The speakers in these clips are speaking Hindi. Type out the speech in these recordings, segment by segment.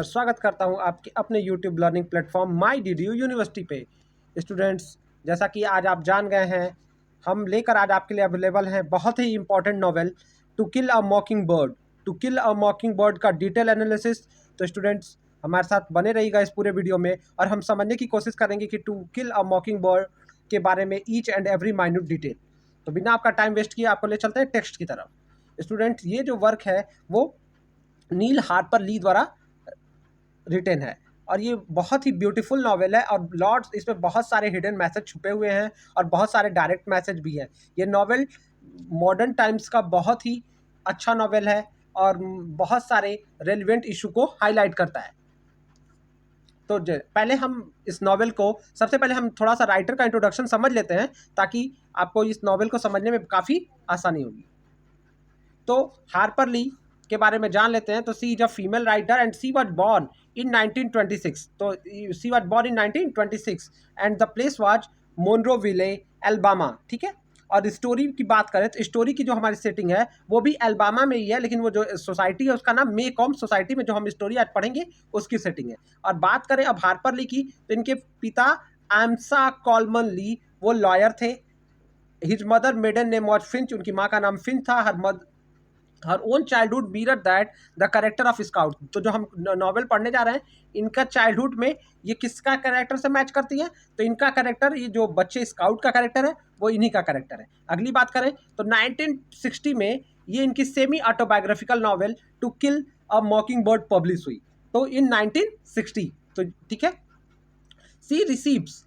स्वागत करता हूं आपके अपने यूट्यूब लर्निंग प्लेटफॉर्म माई डी यूनिवर्सिटी पे। स्टूडेंट्स, जैसा कि आज आप जान गए हैं, हम लेकर आज आपके लिए अवेलेबल हैं बहुत ही important novel to kill a mockingbird. To kill a mockingbird का डिटेल एनालिसिस। तो स्टूडेंट्स, हमारे साथ बने रहिएगा इस पूरे वीडियो में और हम समझने की कोशिश करेंगे कि to kill a mockingbird के बारे में each and every minute detail. तो बिना आपका टाइम वेस्ट किए आपको ले चलते हैं टेक्स्ट की तरफ। स्टूडेंट्स, ये जो वर्क है वो नील हार्पर ली द्वारा रिटेन है और ये बहुत ही ब्यूटीफुल नॉवेल है और लॉर्ड्स इसमें बहुत सारे हिडन मैसेज छुपे हुए हैं और बहुत सारे डायरेक्ट मैसेज भी हैं। ये नॉवेल मॉडर्न टाइम्स का बहुत ही अच्छा नॉवेल है और बहुत सारे रेलिवेंट इशू को हाईलाइट करता है। तो पहले हम इस नॉवेल को सबसे पहले हम थोड़ा सा राइटर का इंट्रोडक्शन समझ लेते हैं ताकि आपको इस नॉवेल को समझने में काफ़ी आसानी होगी। तो हार्पर ली के बारे में जान लेते हैं। तो she is a female writer and she was born in 1926। तो she was born in 1926 and the place was Monroeville, Alabama. ठीक है। और स्टोरी की बात करें तो स्टोरी की जो हमारी सेटिंग है वो भी एल्बामा में ही है, लेकिन वो जो सोसाइटी है उसका नाम मेकॉम सोसाइटी में जो हम स्टोरी आज पढ़ेंगे उसकी सेटिंग है। और बात करें अब हार्पर ली की, तो इनके पिता एम्सा कॉलमन ली वो लॉयर थे। His mother maiden name was Finch, उनकी माँ का नाम फिंच था। Her own childhood mirror that the character of Scout. तो जो हम नॉवेल पढ़ने जा रहे हैं इनका चाइल्डहुड में ये किसका कैरेक्टर से मैच करती है, तो इनका कैरेक्टर, ये जो बच्चे स्काउट का कैरेक्टर है वो इन्हीं का कैरेक्टर है। अगली बात करें तो 1960 में ये इनकी semi autobiographical novel to kill a mockingbird publish हुई। तो इन 1960, तो ठीक है। सी रिसीव्स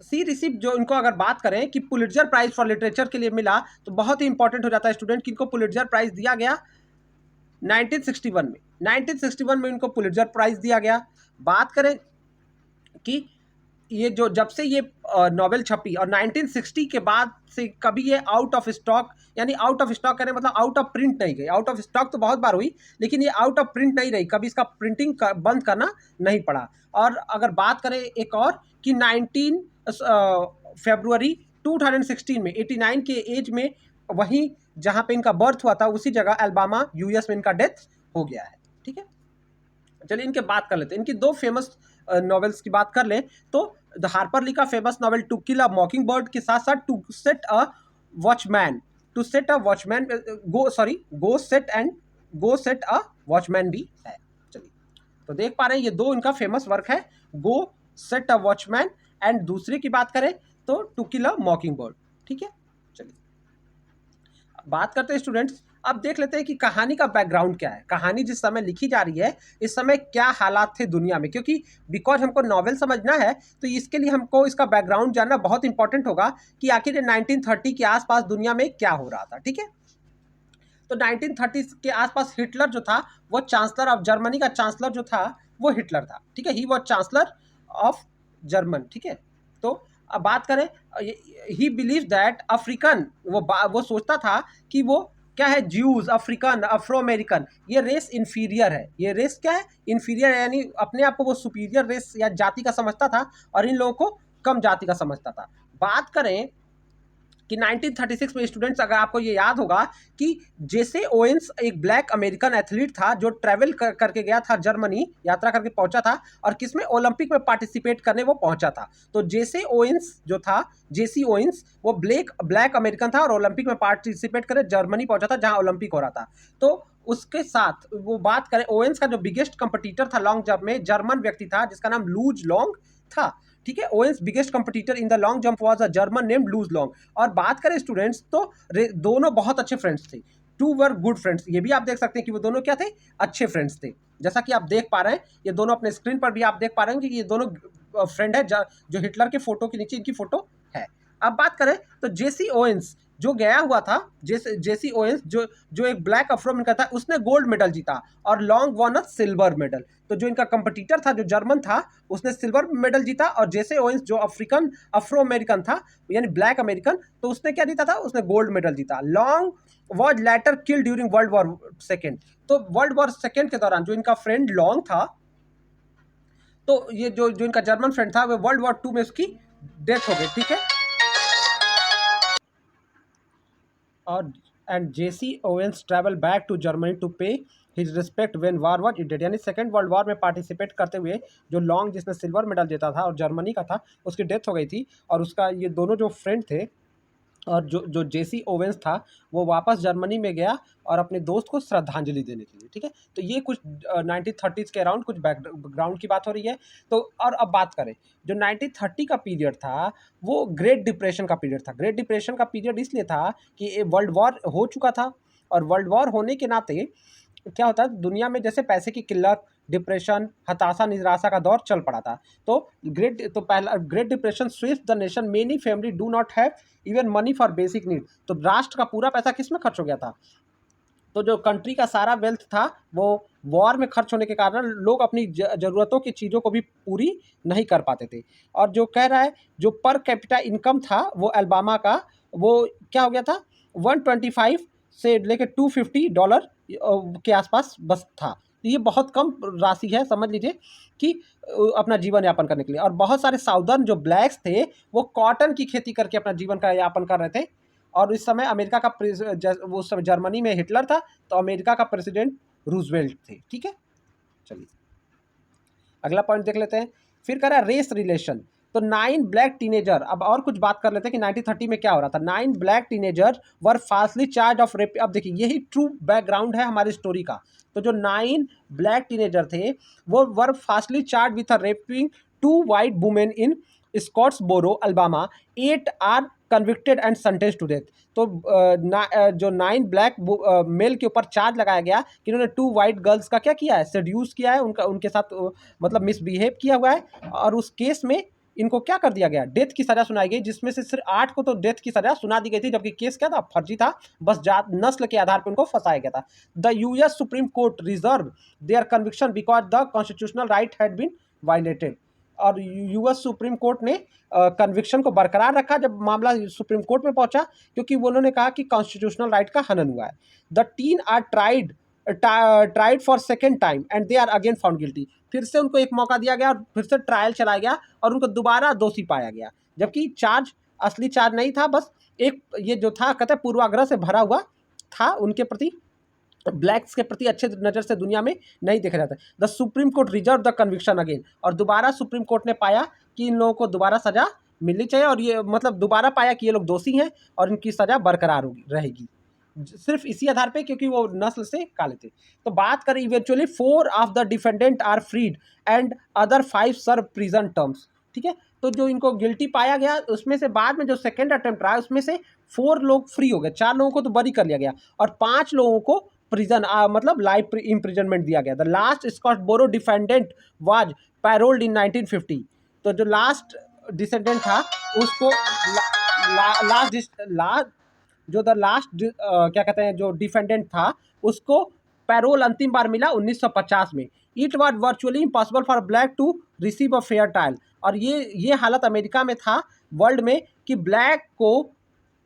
सी रिसिप्ट जो इनको अगर बात करें कि पुलिट्जर प्राइज फॉर लिटरेचर के लिए मिला, तो बहुत ही इंपॉर्टेंट हो जाता है स्टूडेंट कि इनको पुलिट्जर प्राइज दिया गया 1961 में। 1961 में इनको पुलिट्जर प्राइज दिया गया। बात करें कि ये जो जब से ये नॉवेल छपी और 1960 के बाद से कभी ये आउट ऑफ स्टॉक, यानी आउट ऑफ स्टॉक करें मतलब आउट ऑफ प्रिंट नहीं गई। आउट ऑफ स्टॉक तो बहुत बार हुई, लेकिन ये आउट ऑफ प्रिंट नहीं रही, कभी इसका प्रिंटिंग बंद करना नहीं पड़ा। और अगर बात करें एक और कि 19 फरवरी 2016 में 89 के एज में, वहीं जहां पे इनका बर्थ हुआ था उसी जगह अल्बामा यूएस में इनका डेथ हो गया है। ठीक है। चलिए इनके बात कर लेते हैं, इनकी दो फेमस नॉवेल्स की बात कर लें तो द हार्पर ली का famous novel to kill a mockingbird के साथ साथ to set a watchman, go set a watchman भी है। चलिए, तो देख पा रहे हैं ये दो इनका फेमस वर्क है, गो सेट अ वॉचमैन एंड दूसरे की बात करें तो टू किल अ मॉकिंग बर्ड। ठीक है। चलिए बात करते हैं स्टूडेंट्स, अब देख लेते हैं कि कहानी का बैकग्राउंड क्या है। कहानी जिस समय लिखी जा रही है इस समय क्या हालात थे दुनिया में, क्योंकि बिकॉज हमको नॉवेल समझना है तो इसके लिए हमको इसका बैकग्राउंड जानना बहुत इंपॉर्टेंट होगा कि आखिर 1930 के आसपास दुनिया में क्या हो रहा था। ठीक है। तो 1930 के आसपास हिटलर जो था वो चांसलर ऑफ जर्मनी का चांसलर जो था वो हिटलर था। ठीक है। He was chancellor of German. ठीक है। तो अब बात करें, ही बिलीव दैट अफ्रीकन, वो सोचता था कि वो क्या है, ज्यूज, अफ्रीकन, अफ्रो अमेरिकन, ये रेस इन्फीरियर है। ये रेस क्या है, इन्फीरियर है, यानी अपने आप को वो सुपीरियर रेस या जाति का समझता था और इन लोगों को कम जाति का समझता था। बात करें कि 1936 में स्टूडेंट्स, अगर आपको ये याद होगा कि जेसे ओवेंस एक ब्लैक अमेरिकन एथलीट था जो ट्रैवल करके गया था, जर्मनी यात्रा करके पहुंचा था और किसमें, ओलंपिक में पार्टिसिपेट करने वो पहुंचा था। तो जेसे ओवेंस जो था, जेसी ओवेंस, वो ब्लैक अमेरिकन था और ओलंपिक में पार्टिसिपेट करे जर्मनी पहुंचा था जहां ओलंपिक हो रहा था। तो उसके साथ वो बात करें, ओवेंस का जो बिगेस्ट कंपटीटर था लॉन्ग जंप में जर्मन व्यक्ति था जिसका नाम लूज लॉन्ग था। ठीक है। Owens biggest competitor in the long jump was a German named loose long. और बात करें स्टूडेंट्स तो दोनों बहुत अच्छे फ्रेंड्स थे। Two were good friends. ये भी आप देख सकते हैं कि वो दोनों क्या थे, अच्छे फ्रेंड्स थे। जैसा कि आप देख पा रहे हैं, ये दोनों अपने स्क्रीन पर भी आप देख पा रहे हैं कि ये दोनों फ्रेंड है। जो हिटलर के फोटो के नीचे इनकी फोटो है। अब बात करें तो जेसी ओवेंस जो गया हुआ था, जेसी ओवेंस जो एक ब्लैक अफ्रो अमेरिकन था, उसने गोल्ड मेडल जीता और लॉन्ग वॉन अ सिल्वर मेडल। तो जो इनका कंपटीटर था जो जर्मन था उसने सिल्वर मेडल जीता और जेसे ओवेंस जो अफ्रो अमेरिकन था यानी ब्लैक अमेरिकन, तो उसने क्या जीता था, उसने गोल्ड मेडल जीता। Long was later kill during world war second. तो वर्ल्ड वॉर सेकेंड के दौरान जो इनका फ्रेंड लॉन्ग था, तो ये जो इनका जर्मन फ्रेंड था वो वर्ल्ड वॉर 2 में उसकी डेथ हो गई। ठीक है। और and Jesse Owens travel back to Germany to pay his respect when war was ended, यानी सेकंड वर्ल्ड वॉर में पार्टिसिपेट करते हुए जो लॉन्ग जिसने सिल्वर मेडल जीता था और जर्मनी का था, उसकी डेथ हो गई थी। और उसका ये दोनों जो फ्रेंड थे और जो जेसी ओवेंस था, वो वापस जर्मनी में गया और अपने दोस्त को श्रद्धांजलि देने के लिए। ठीक है, तो ये कुछ 1930s के अराउंड कुछ बैकग्राउंड की बात हो रही है। तो और अब बात करें, जो 1930 का पीरियड था वो ग्रेट डिप्रेशन का पीरियड था। ग्रेट डिप्रेशन का पीरियड इसलिए था कि वर्ल्ड वॉर हो चुका था, और वर्ल्ड वॉर होने के नाते क्या होता है, दुनिया में जैसे पैसे की किल्लत, डिप्रेशन, हताशा, निराशा का दौर चल पड़ा था। तो पहला great depression sweeps the nation, many family do not have even money for basic need. तो राष्ट्र का पूरा पैसा किस में खर्च हो गया था? तो जो कंट्री का सारा वेल्थ था वो वॉर में खर्च होने के कारण लोग अपनी ज़रूरतों की चीज़ों को भी पूरी नहीं कर पाते थे। और जो कह रहा है, जो पर कैपिटा इनकम था वो अल्बामा का, वो क्या हो गया था, 125 से लेकर $250 के आसपास बस था। तो ये बहुत कम राशि है, समझ लीजिए कि अपना जीवन यापन करने के लिए। और बहुत सारे साउदर्न जो ब्लैक्स थे वो कॉटन की खेती करके अपना जीवन का यापन कर रहे थे। और इस समय अमेरिका का उस समय जर्मनी में हिटलर था, तो अमेरिका का प्रेसिडेंट रूजवेल्ट थे। ठीक है, चलिए अगला पॉइंट देख लेते हैं। फिर कह रहा है रेस रिलेशन। तो 9 ब्लैक टीनेजर, अब और कुछ बात कर लेते हैं कि 1930 में क्या हो रहा था। 9 black teenager were falsely charge of rape. अब देखिए यही ट्रू बैकग्राउंड है हमारी स्टोरी का। तो जो 9 ब्लैक टीनेजर थे वो were falsely charge with raping 2 white women in Scottsboro Alabama. 8 are convicted and sentence to death. तो जो 9 ब्लैक मेल के ऊपर चार्ज लगाया गया कि इन्होंने 2 वाइट गर्ल्स का क्या किया है, सेड्यूस किया है, उनके साथ मतलब मिसबिहेव किया हुआ है। और उस केस में इनको क्या कर दिया गया, डेथ की सजा सुनाई गई, जिसमें से सिर्फ 8 को तो डेथ की सजा सुना दी गई थी, जबकि केस क्या था, फर्जी था, बस जात नस्ल के आधार पर उनको फंसाया गया था। The US supreme court reserve their conviction because the constitutional right had been violated. और यूएस सुप्रीम कोर्ट ने कन्विक्शन को बरकरार रखा जब मामला सुप्रीम कोर्ट में पहुंचा, क्योंकि उन्होंने कहा कि कॉन्स्टिट्यूशनल राइट का हनन हुआ है। The teen are tried for second time and they are again found guilty. फिर से उनको एक मौका दिया गया और फिर से ट्रायल चलाया गया और उनको दोबारा दोषी पाया गया, जबकि चार्ज असली चार्ज नहीं था, बस एक ये जो था कहते हैं पूर्वाग्रह से भरा हुआ था, उनके प्रति, ब्लैक्स के प्रति अच्छे नज़र से दुनिया में नहीं देखा जाता। The supreme court reserve the conviction again. और दोबारा सुप्रीम कोर्ट ने पाया कि इन लोगों को दोबारा सजा मिलनी चाहिए, और ये मतलब दोबारा पाया कि ये लोग दोषी हैं और इनकी सजा बरकरार होगी रहेगी, सिर्फ इसी आधार पे क्योंकि वो नस्ल से काले थे। तो बात करें, eventually 4 of the defendant are freed and other 5 serve prison terms. ठीक है, तो जो इनको गिल्टी पाया गया उसमें से बाद में जो सेकेंड अटेम्प्ट रहा उसमें से 4 लोग फ्री हो गए, 4 लोगों को तो बरी कर लिया गया और 5 लोगों को प्रिजन मतलब लाइफ इम्प्रिजनमेंट दिया गया। द लास्ट स्कॉट्सबोरो डिफेंडेंट वाज पैरोल्ड इन 1950। तो जो लास्ट डिसेंडेंट था उसको क्या कहते हैं, जो डिफेंडेंट था उसको पैरोल अंतिम बार मिला 1950 में। It was virtually impossible for black to receive a fair trial. और ये हालत अमेरिका में था, वर्ल्ड में, कि ब्लैक को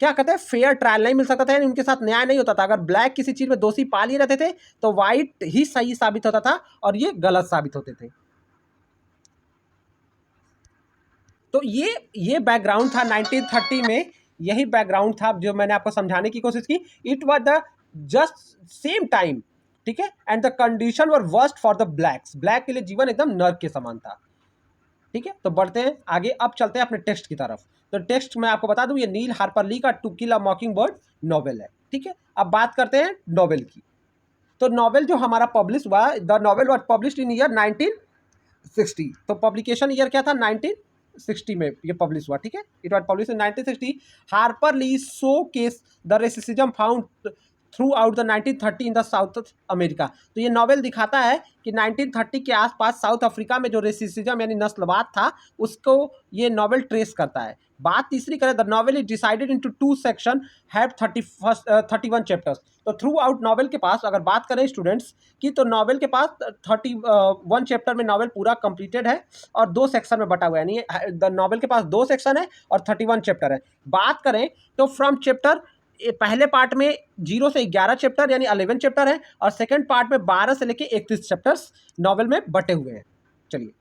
क्या कहते हैं फेयर ट्रायल नहीं मिल सकता था, यानी उनके साथ न्याय नहीं होता था। अगर ब्लैक किसी चीज़ में दोषी पा लिए रहते थे तो वाइट ही सही साबित होता था और ये गलत साबित होते थे। तो ये बैकग्राउंड था 1930 में, यही बैकग्राउंड था जो मैंने आपको समझाने की कोशिश की। It was the just same time, ठीक है, and the condition were worst for the blacks. Black के लिए जीवन एकदम नर्क के समान था। ठीक है, तो बढ़ते हैं आगे, अब चलते हैं अपने टेक्स्ट की तरफ। तो टेक्स्ट मैं आपको बता दूं, ये नील हार्पर ली का to kill a mockingbird novel है। ठीक है, अब बात करते हैं नॉवेल की। तो नॉवेल जो हमारा पब्लिश हुआ, the novel was published in year 1960। तो पब्लिकेशन ईयर क्या था, 1960 में ये पब्लिश हुआ। ठीक है, it was publish in 1960। Harper Lee showcase the racism found throughout the 1930 in the south America. तो ये नॉवेल दिखाता है कि 1930 के आसपास साउथ अफ्रीका में जो रेसिज्म यानी नस्लवाद था उसको ये नॉवेल ट्रेस करता है। बात तीसरी करें, the novel is decided into 2 section, have 31 chapters. तो थ्रू आउट नॉवेल के पास अगर बात करें स्टूडेंट्स की, तो नॉवेल के पास 31 चैप्टर में नॉवेल पूरा कंप्लीटेड है और 2 सेक्शन में बटा हुआ है, यानी द नॉवेल के पास 2 सेक्शन है और 31 चैप्टर है। बात करें तो फ्रॉम चैप्टर, पहले पार्ट में 0 से 11 चैप्टर यानी 11 चैप्टर है, और सेकंड पार्ट में 12 से लेके 31 चैप्टर्स नॉवेल में बटे हुए हैं। चलिए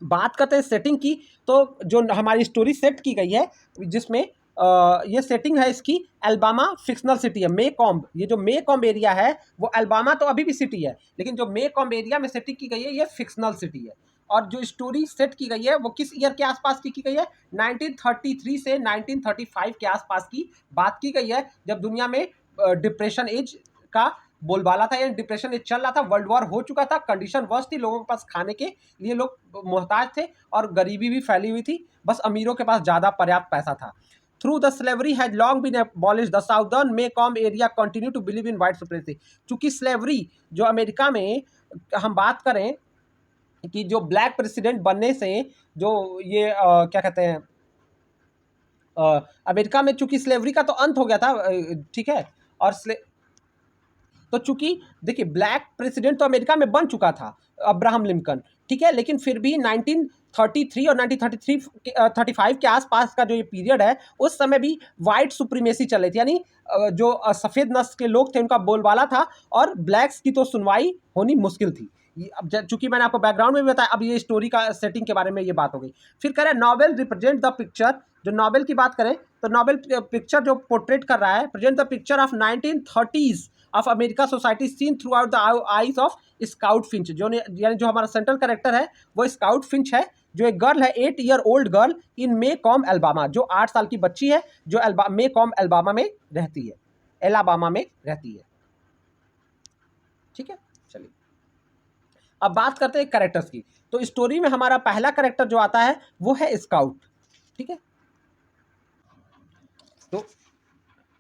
बात करते हैं सेटिंग की। तो जो हमारी स्टोरी सेट की गई है जिसमें ये सेटिंग है इसकी, अल्बामा फिक्शनल सिटी है, मेकॉम्ब। ये जो मेकॉम्ब एरिया है वो अल्बामा तो अभी भी सिटी है, लेकिन जो मेकॉम्ब एरिया में सेटिंग की गई है ये फिक्शनल सिटी है। और जो स्टोरी सेट की गई है वो किस ईयर के आसपास की गई है? 1933 से 1935 के आसपास की बात की गई है, जब दुनिया में डिप्रेशन एज का बोलबाला था, या डिप्रेशन एज चल रहा था, वर्ल्ड वॉर हो चुका था, कंडीशन वर्स्ट थी, लोगों के पास खाने के लिए लोग मोहताज थे और गरीबी भी फैली हुई थी, बस अमीरों के पास ज़्यादा पर्याप्त पैसा था। Through the slavery had long been abolished, the southern Maycomb area continue to believe in white supremacy. चूंकि स्लेवरी जो अमेरिका में हम बात करें कि जो ब्लैक प्रेसिडेंट बनने से जो ये क्या कहते हैं, अमेरिका में चूंकि स्लेवरी का तो अंत हो गया था, ठीक है, और तो चूंकि देखिए ब्लैक प्रेसिडेंट तो अमेरिका में बन चुका था, अब्राहम लिंकन, ठीक है, लेकिन फिर भी 1933 और 1935 के आसपास का जो ये पीरियड है, उस समय भी वाइट सुप्रीमेसी चल रही थी, यानी जो सफ़ेद नस्ल के लोग थे उनका बोलबाला था, और ब्लैक्स की तो सुनवाई होनी मुश्किल थी। अब चूंकि मैंने आपको बैकग्राउंड में भी बताया, अब ये स्टोरी का सेटिंग के बारे में ये बात हो गई। फिर कह रहे हैं नॉवेल रिप्रेजेंट द पिक्चर, जो नॉवेल की बात करें तो नॉवेल पिक्चर जो पोर्ट्रेट कर रहा है, present the picture of 1930s of America society seen through out the eyes of scout Finch. जो यानी जो हमारा सेंट्रल कैरेक्टर है वो स्काउट फिंच है, जो एक गर्ल है, 8 year old girl in मेकॉम Alabama, जो 8 साल की बच्ची है, जो मेकॉम एल्बामा में रहती है, एलाबामा में रहती है। ठीक है, चलिए अब बात करते हैं कैरेक्टर्स की। तो स्टोरी में हमारा पहला कैरेक्टर जो आता है वो है स्काउट, ठीक है। तो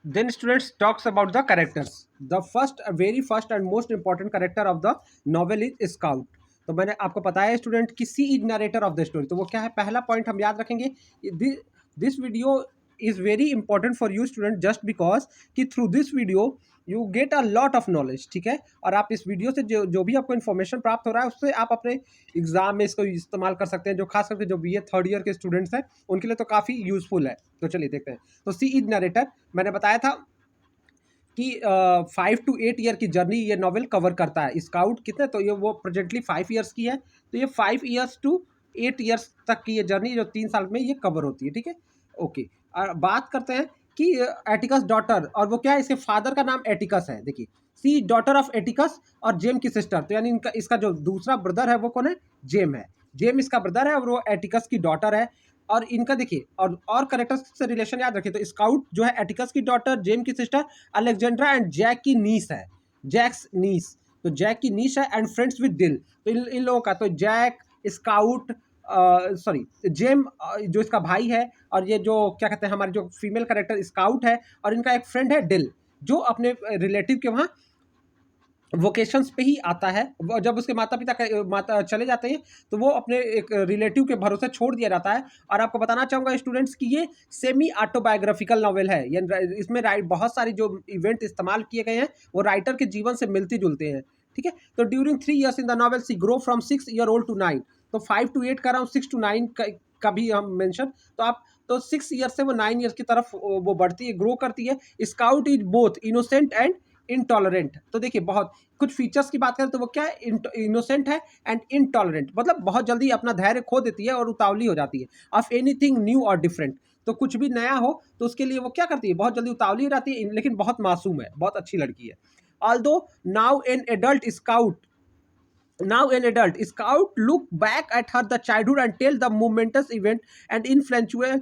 then students talks about the characters. The very first and most important character of the novel is Scout. तो मैंने आपको बताया स्टूडेंट कि she is narrator of the story, तो वो क्या है, पहला पॉइंट हम याद रखेंगे। This video is very important for you student, just because कि through this video you get a lot of knowledge, ठीक है। और आप इस वीडियो से जो भी आपको इन्फॉर्मेशन प्राप्त हो रहा है उससे आप अपने एग्जाम में इसको इस्तेमाल कर सकते हैं, जो खास करके जो BA थर्ड ईयर के स्टूडेंट्स हैं उनके लिए तो काफ़ी यूजफुल है। तो चलिए देखते हैं। तो सी इज नरेटर, मैंने बताया था कि 5 to 8 ईयर की जर्नी ये नॉवेल कवर करता है। स्काउट कितने, तो ये वो प्रेजेंटली 5 ईयर्स की है, तो ये 5 ईयर्स टू 8 ईयर्स तक की ये जर्नी जो 3 साल में ये कवर होती है, ठीक है। ओके, और बात करते हैं कि एटिकस डॉटर, और वो क्या है, इसके फादर का नाम एटिकस है। देखिए सी डॉटर ऑफ एटिकस और जेम की सिस्टर, तो यानी इनका इसका जो दूसरा ब्रदर है वो कौन है, जेम है। जेम इसका ब्रदर है और वो एटिकस की डॉटर है। और इनका देखिए और करेक्टर्स से रिलेशन याद रखिए, तो स्काउट जो है एटिकस की डॉटर, जेम की सिस्टर, अलेक्जेंड्रा एंड जैक की नीस है, जैक्स नीस, तो जैक की नीस है, एंड फ्रेंड्स विद दिल। तो इन लोगों का तो जैक, स्काउट, सॉरी जेम जो इसका भाई है, और ये जो क्या कहते हैं हमारे जो फीमेल करेक्टर स्काउट है, और इनका एक फ्रेंड है डिल, जो अपने रिलेटिव के वहाँ वोकेशंस पे ही आता है। जब उसके माता चले जाते हैं तो वो अपने एक रिलेटिव के भरोसे छोड़ दिया जाता है। और आपको बताना चाहूँगा स्टूडेंट्स कि ये सेमी ऑटोबायोग्राफिकल नॉवेल है, यानी इसमें बहुत सारी जो इवेंट इस्तेमाल किए गए हैं वो राइटर के जीवन से मिलते जुलते हैं, ठीक है। तो during 3 years in the novel she grow from 6 year old to 9, तो 5 to 8 का रहा हूँ, 6 to 9 का भी हम मेंशन, तो आप तो 6 ईयर से वो 9 ईयर्स की तरफ वो बढ़ती है, ग्रो करती है। Scout is both innocent and intolerant, तो देखिए बहुत कुछ फीचर्स की बात करें तो वो क्या है, इनोसेंट है एंड इनटॉलरेंट, मतलब बहुत जल्दी अपना धैर्य खो देती है और उतावली हो जाती है। ऑफ एनीथिंग न्यू और डिफरेंट, तो कुछ भी नया हो तो उसके लिए वो क्या करती है, बहुत जल्दी उतावली हो जाती है, लेकिन बहुत मासूम है, बहुत अच्छी लड़की है। Although now an adult Scout look back at her the childhood and tell the momentous event and influential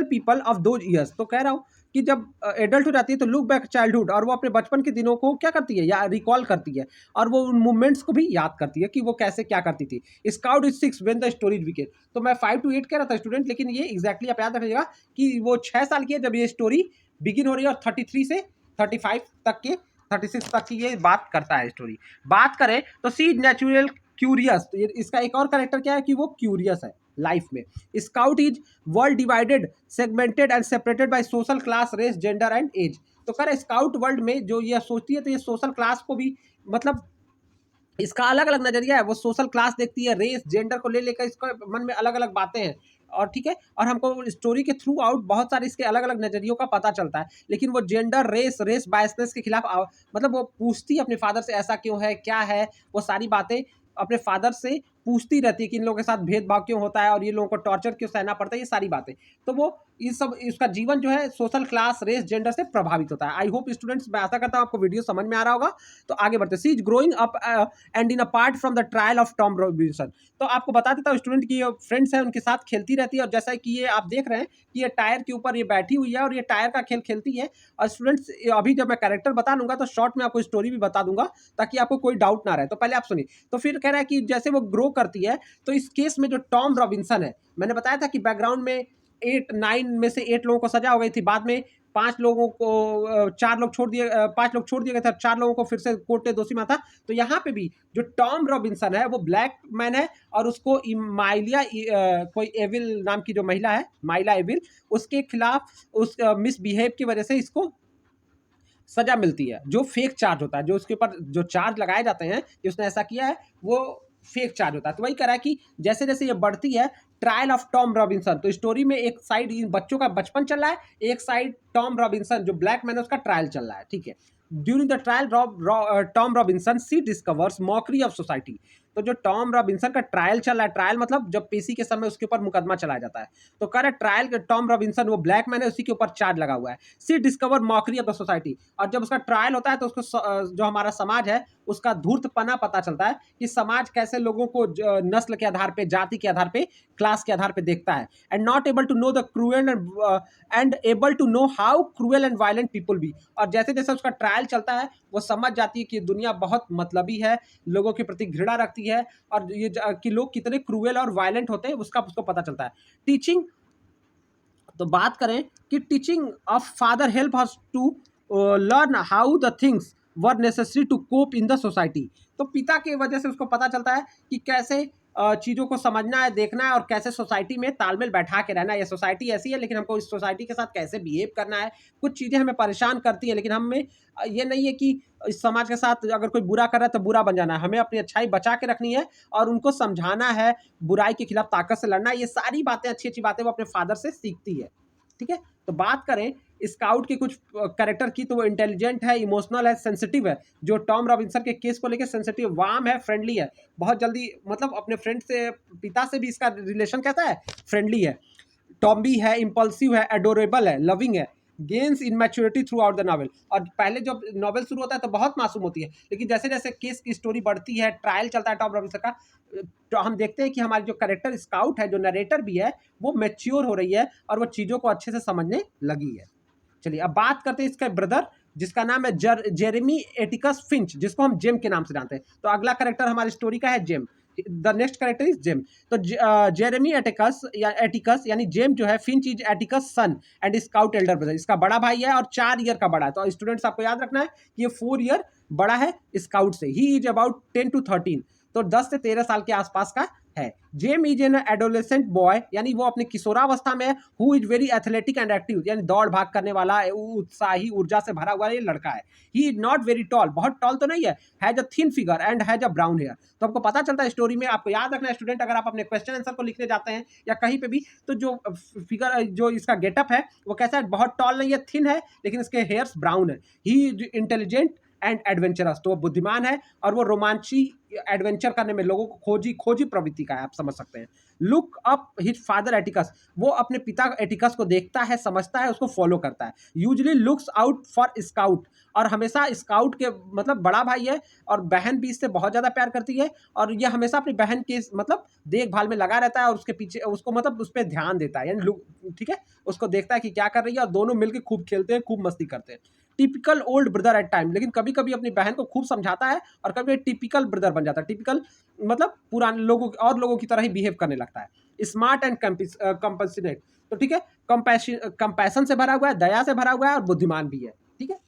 people of those years। तो कह रहा हूँ कि जब एडल्ट हो जाती है तो लुक बैक चाइल्डहुड, और वो अपने बचपन के दिनों को क्या करती है, या रिकॉल करती है, और वो उन मूवमेंट्स को भी याद करती है कि वो कैसे क्या करती थी। Scout is 6 when the story begin, तो मैं 5 to 8 कह रहा था स्टूडेंट, लेकिन ये एग्जैक्टली आप याद रखिएगा कि वो 6 साल की है जब ये स्टोरी बिगिन हो रही है, और 33 से 35 तक के 36 तक की ये बात करता है स्टोरी। बात करें तो सी नेचुरल क्यूरियस, तो इसका एक और कैरेक्टर क्या है कि वो क्यूरियस है लाइफ में। Scout is world divided, segmented and separated by social class, race, gender and age. तो कह रहे स्काउट वर्ल्ड में जो ये सोचती है तो ये सोशल क्लास को भी, मतलब इसका अलग अलग नजरिया है, वो सोशल क्लास देखती है, रेस, जेंडर को लेकर इसका मन में अलग अलग बातें हैं, और ठीक है। और हमको स्टोरी के थ्रू आउट बहुत सारे इसके अलग अलग नजरियों का पता चलता है, लेकिन वो जेंडर, रेस बायसनेस के खिलाफ मतलब वो पूछती है अपने फादर से ऐसा क्यों है, क्या है, वो सारी बातें अपने फादर से पूछती रहती है कि इन लोगों के साथ भेदभाव क्यों होता है और ये लोगों को टॉर्चर क्यों सहना पड़ता है, ये सारी बातें। तो वो ये सब, इसका जीवन जो है सोशल क्लास, रेस, जेंडर से प्रभावित होता है। आई होप स्टूडेंट्स, मैं आशा करता हूँ आपको वीडियो समझ में आ रहा होगा। तो आगे बढ़ते, she is growing up and in a part from the trial of Tom Robinson. तो आपको बता देता हूँ स्टूडेंट की फ्रेंड्स है उनके साथ खेलती रहती है, और जैसा कि ये आप देख रहे हैं कि ये टायर के ऊपर ये बैठी हुई है और ये टायर का खेल खेलती है। और स्टूडेंट्स अभी जब मैं कैरेक्टर बता दूंगा तो शॉर्ट में आपको स्टोरी भी बता दूंगा ताकि आपको कोई डाउट ना रहे। तो पहले आप सुनिए। तो फिर कह रहा है कि जैसे वो ग्रो करती है तो इस केस में जो टॉम रॉबिन्सन है, मैंने बताया था कि बैकग्राउंड में 9 में से 8 लोगों को सजा हो गई थी, बाद में 5 लोगों को 4 लोग छोड़ दिए, 5 लोग छोड़ दिए गए थे, 4 लोगों को फिर से कोर्ट ने दोषी माना था। तो यहाँ पे भी जो टॉम रॉबिन्सन है वो ब्लैक मैन है और उसको माइलिया कोई एविल नाम की जो महिला है, माइला एविल, उसके खिलाफ उस मिसबिहेव की वजह से इसको सजा मिलती है, जो फेक चार्ज होता है, जो उसके ऊपर जो चार्ज लगाए जाते हैं कि उसने ऐसा किया है वो फेक चार्ज होता है। तो वही कह रहा है कि जैसे जैसे ये बढ़ती है ट्रायल ऑफ टॉम रॉबिन्सन, तो स्टोरी में एक साइड इन बच्चों का बचपन चल रहा है, एक साइड टॉम रॉबिन्सन जो ब्लैक मैन है उसका ट्रायल चल रहा है, ठीक है। During the trial Tom Robinson she discovers mockery of society. तो जो टॉम रॉबिन्सन का ट्रायल चल रहा है, ट्रायल मतलब जब पेशी के समय उसके ऊपर मुकदमा चलाया जाता है, तो कह रहा है ट्रायल के टॉम रॉबिन्सन वो ब्लैक मैन है, उसी के ऊपर चार्ज लगा हुआ है। She discover mockery of the society, और जब उसका ट्रायल होता है तो उसको जो हमारा समाज है उसका धूर्तपना पता चलता है कि समाज कैसे लोगों को नस्ल के आधार पे, जाति के आधार पे, क्लास के आधार पे देखता है। And not able to know the cruel and able to know how cruel and violent people be. और जैसे जैसे उसका ट्रायल चलता है वो समझ जाती है कि दुनिया बहुत मतलबी है, लोगों के प्रति घृणा रखती है, और ये कि लोग कितने क्रूएल और वायलेंट होते हैं उसका उसको पता चलता है। टीचिंग, तो बात करें कि teaching of father help us to learn how the things were necessary to cope in the society. तो पिता की वजह से उसको पता चलता है कि कैसे चीज़ों को समझना है, देखना है, और कैसे सोसाइटी में तालमेल बैठा के रहना है। ये सोसाइटी ऐसी है लेकिन हमको इस सोसाइटी के साथ कैसे बिहेव करना है। कुछ चीज़ें हमें परेशान करती है लेकिन हमें ये नहीं है कि इस समाज के साथ अगर कोई बुरा कर रहा है तो बुरा बन जाना है। हमें अपनी अच्छाई बचा के रखनी है और उनको समझाना है, बुराई के खिलाफ ताकत से लड़ना है। ये सारी बातें, अच्छी अच्छी बातें वो अपने फादर से सीखती है, ठीक है। तो बात करें स्काउट के कुछ कैरेक्टर की, तो वो इंटेलिजेंट है, इमोशनल है, सेंसिटिव है। जो टॉम रॉबिन्सन के केस को लेकर सेंसिटिव, वार्म है, फ्रेंडली है, बहुत जल्दी मतलब अपने फ्रेंड से, पिता से भी इसका रिलेशन कैसा है, फ्रेंडली है। टॉम्बी है, इम्पल्सिव है, एडोरेबल है, लविंग है। Gains in maturity through out the novel, और पहले जब नॉवल शुरू होता है तो बहुत मासूम होती है, लेकिन जैसे जैसे केस की स्टोरी बढ़ती है, ट्रायल चलता है टॉम रॉबिन्सन का, तो हम देखते हैं कि हमारी जो कैरेक्टर स्काउट है, जो नरेटर भी है, वो मैच्योर हो रही है और वो चीज़ों को अच्छे से समझने लगी है। चलिए अब बात करते हैं इसका ब्रदर, जिसका नाम है जेरेमी एटिकस फिंच, जिसको हम जेम के नाम से जानते हैं। तो अगला कैरेक्टर हमारी स्टोरी का है Jem. The next character is Jem. तो जेरेमी एटिकस यानी जेम जो है, Finch is Atticus son and Scout elder brother, इसका बड़ा भाई है और 4 ईयर का बड़ा है। तो स्टूडेंट्स आपको याद रखना है कि ये 4 ईयर बड़ा है स्काउट से। ही इज अबाउट 10 to 13, तो 10 से 13 साल के आसपास का है। Jem is an adolescent boy, यानी वो अपने किशोरावस्था में, who is very athletic and active, यानी दौड़ भाग करने वाला, उत्साही, ऊर्जा से भरा हुआ ये लड़का है। He is not very tall, बहुत टॉल तो नहीं है, has a thin figure and has a brown hair. तो आपको पता चलता है स्टोरी में, आपको याद रखना है स्टूडेंट, अगर आप अपने क्वेश्चन आंसर को लिखने जाते हैं या कहीं पे भी, तो जो फिगर, जो इसका गेटअप है वो कैसा है, बहुत टॉल नहीं है, थिन है, लेकिन इसके हेयर्स ब्राउन है। He is intelligent and adventurous, तो वो बुद्धिमान है और वो रोमांची, एडवेंचर करने में, लोगों को खोजी प्रवृत्ति का है, आप समझ सकते हैं। Look up his father Atticus, वो अपने पिता एटिकस को देखता है, समझता है, उसको फॉलो करता है। Usually looks out for scout, और हमेशा स्काउट के मतलब बड़ा भाई है और बहन भी इससे बहुत ज़्यादा प्यार करती है, और ये हमेशा अपनी बहन के मतलब देखभाल में लगा रहता है और उसके पीछे, उसको मतलब उस पर ध्यान देता है, यानी लुक, ठीक है, उसको देखता है कि क्या कर रही है, और दोनों मिलकर खूब खेलते हैं, खूब मस्ती करते हैं। Typical old brother at time, लेकिन कभी कभी अपनी बहन को खूब समझाता है और कभी टिपिकल ब्रदर बन जाता है। टिपिकल मतलब पुराने लोगों और लोगों की तरह ही बिहेव करने लगता है। स्मार्ट एंड कंपैशनेट, तो ठीक है, कंपैशन से भरा हुआ है, दया से भरा हुआ है और बुद्धिमान भी है, ठीक है।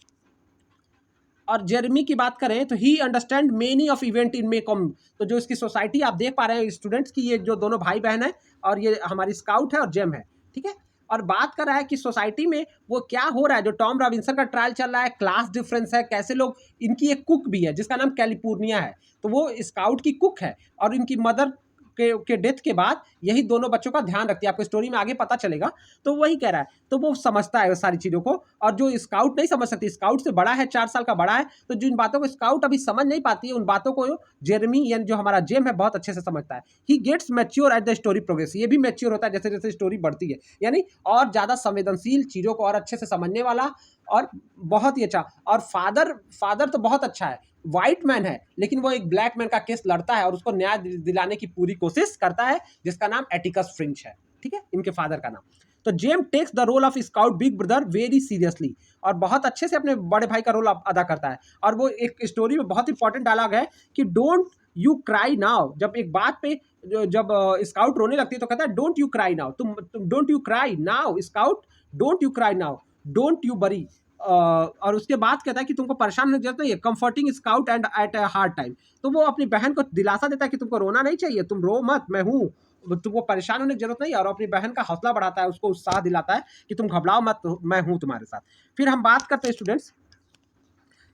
और जेरेमी की बात करें तो he understand many of event in Maycomb, तो जो इसकी सोसाइटी आप देख पा रहे हैं स्टूडेंट्स की, ये जो दोनों भाई बहन है और ये हमारी स्काउट है और जेम है, ठीक है। और बात कर रहा है कि सोसाइटी में वो क्या हो रहा है, जो टॉम रॉबिन्सन का ट्रायल चल रहा है, क्लास डिफरेंस है, कैसे लोग, इनकी एक कुक भी है जिसका नाम कैलिफोर्निया है, तो वो स्काउट की कुक है और इनकी मदर के डेथ के बाद यही दोनों बच्चों का ध्यान रखती है। आपको स्टोरी में आगे पता चलेगा। तो वही कह रहा है, तो वो समझता है वो सारी चीज़ों को, और जो स्काउट नहीं समझ सकती, स्काउट से बड़ा है, 4 साल का बड़ा है, तो जिन बातों को स्काउट अभी समझ नहीं पाती है, उन बातों को जेरेमी यानी जो हमारा जेम है बहुत अच्छे से समझता है। He gets mature at the story progress, ये भी मैच्योर होता है जैसे जैसे स्टोरी बढ़ती है, यानी और ज़्यादा संवेदनशील, चीज़ों को और अच्छे से समझने वाला, और बहुत ही अच्छा। और फादर तो बहुत अच्छा है, व्हाइट मैन है, लेकिन वो एक ब्लैक मैन का केस लड़ता है और उसको न्याय दिलाने की पूरी कोशिश करता है, जिसका नाम एटिकस फ्रिंच है, ठीक है, इनके फादर का नाम। तो Jem takes the role of Scout big brother very seriously, और बहुत अच्छे से अपने बड़े भाई का रोल अदा करता है। और वो एक स्टोरी में बहुत इंपॉर्टेंट डायलॉग है कि डोंट यू क्राई नाउ, जब एक बात पे जब स्काउट रोने लगती है तो कहता है डोंट यू क्राई नाउ, तुम don't you cry now scout, don't you cry now, don't you बरी। और उसके बाद कहता है कि तुमको परेशान होने की जरूरत नहीं है, comforting Scout and at a hard time. तो वो अपनी बहन को दिलासा देता है कि तुमको रोना नहीं चाहिए, तुम रो मत, मैं हूँ, तुमको परेशान होने की जरूरत नहीं है, और अपनी बहन का हौसला बढ़ाता है, उसको उत्साह दिलाता है कि तुम घबराओ मत, मैं हूँ तुम्हारे साथ। फिर हम बात करते हैं स्टूडेंट्स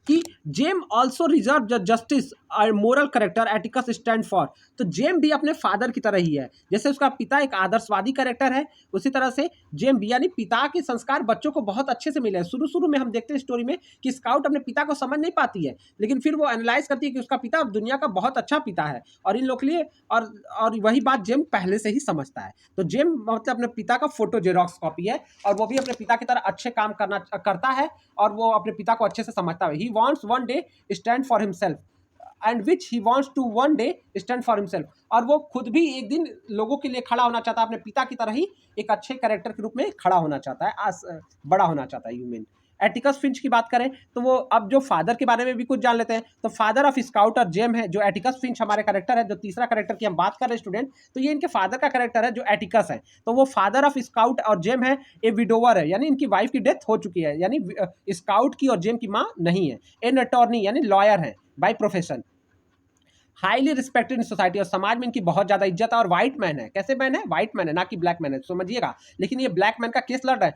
कि Jem also reserve the justice और moral character Atticus stand for. तो जेम भी अपने फादर की तरह ही है, जैसे उसका पिता एक आदर्शवादी करेक्टर है, उसी तरह से जेम भी, यानी पिता के संस्कार बच्चों को बहुत अच्छे से मिले हैं। शुरू शुरू में हम देखते हैं स्टोरी में कि स्काउट अपने पिता को समझ नहीं पाती है, लेकिन फिर वो एनालाइज करती है कि उसका पिता दुनिया का बहुत अच्छा पिता है, और इन लोग के लिए, और वही बात जेम पहले से ही समझता है। तो जेम मतलब अपने पिता का फोटो जेरोक्स कॉपी है, और वो भी अपने पिता की तरह अच्छे काम करता है, और वो अपने पिता को अच्छे से समझता है। ही wants one day stand for himself and which he wants to one day stand for himself, और वो खुद भी एक दिन लोगों के लिए खड़ा होना चाहता है, अपने पिता की तरह ही एक अच्छे कैरेक्टर के रूप में खड़ा होना चाहता है, बड़ा होना चाहता है। ह्यूमन एटिकस फिंच की बात करें तो वो, अब जो फादर के बारे में भी कुछ जान लेते हैं। तो फादर ऑफ स्काउट और जेम है, जो एटिकस फिंच हमारे कैरेक्टर है, जो तीसरा कैरेक्टर की हम बात कर रहे हैं स्टूडेंट, तो ये इनके फादर का कैरेक्टर है जो एटिकस है। तो वो फादर ऑफ स्काउट और जेम है, ए विडोवर है, यानी इनकी वाइफ की डेथ हो चुकी है, यानी स्काउट की और जेम की माँ नहीं है। एन अटॉर्नी यानी लॉयर है by profession, highly respected in society, और समाज में इनकी बहुत ज्यादा इज्जत है। और व्हाइट मैन है, कैसे मैन है, व्हाइट मैन है, ना कि ब्लैक मैन है, समझिएगा। लेकिन ये ब्लैक मैन का केस लड़ रहा है।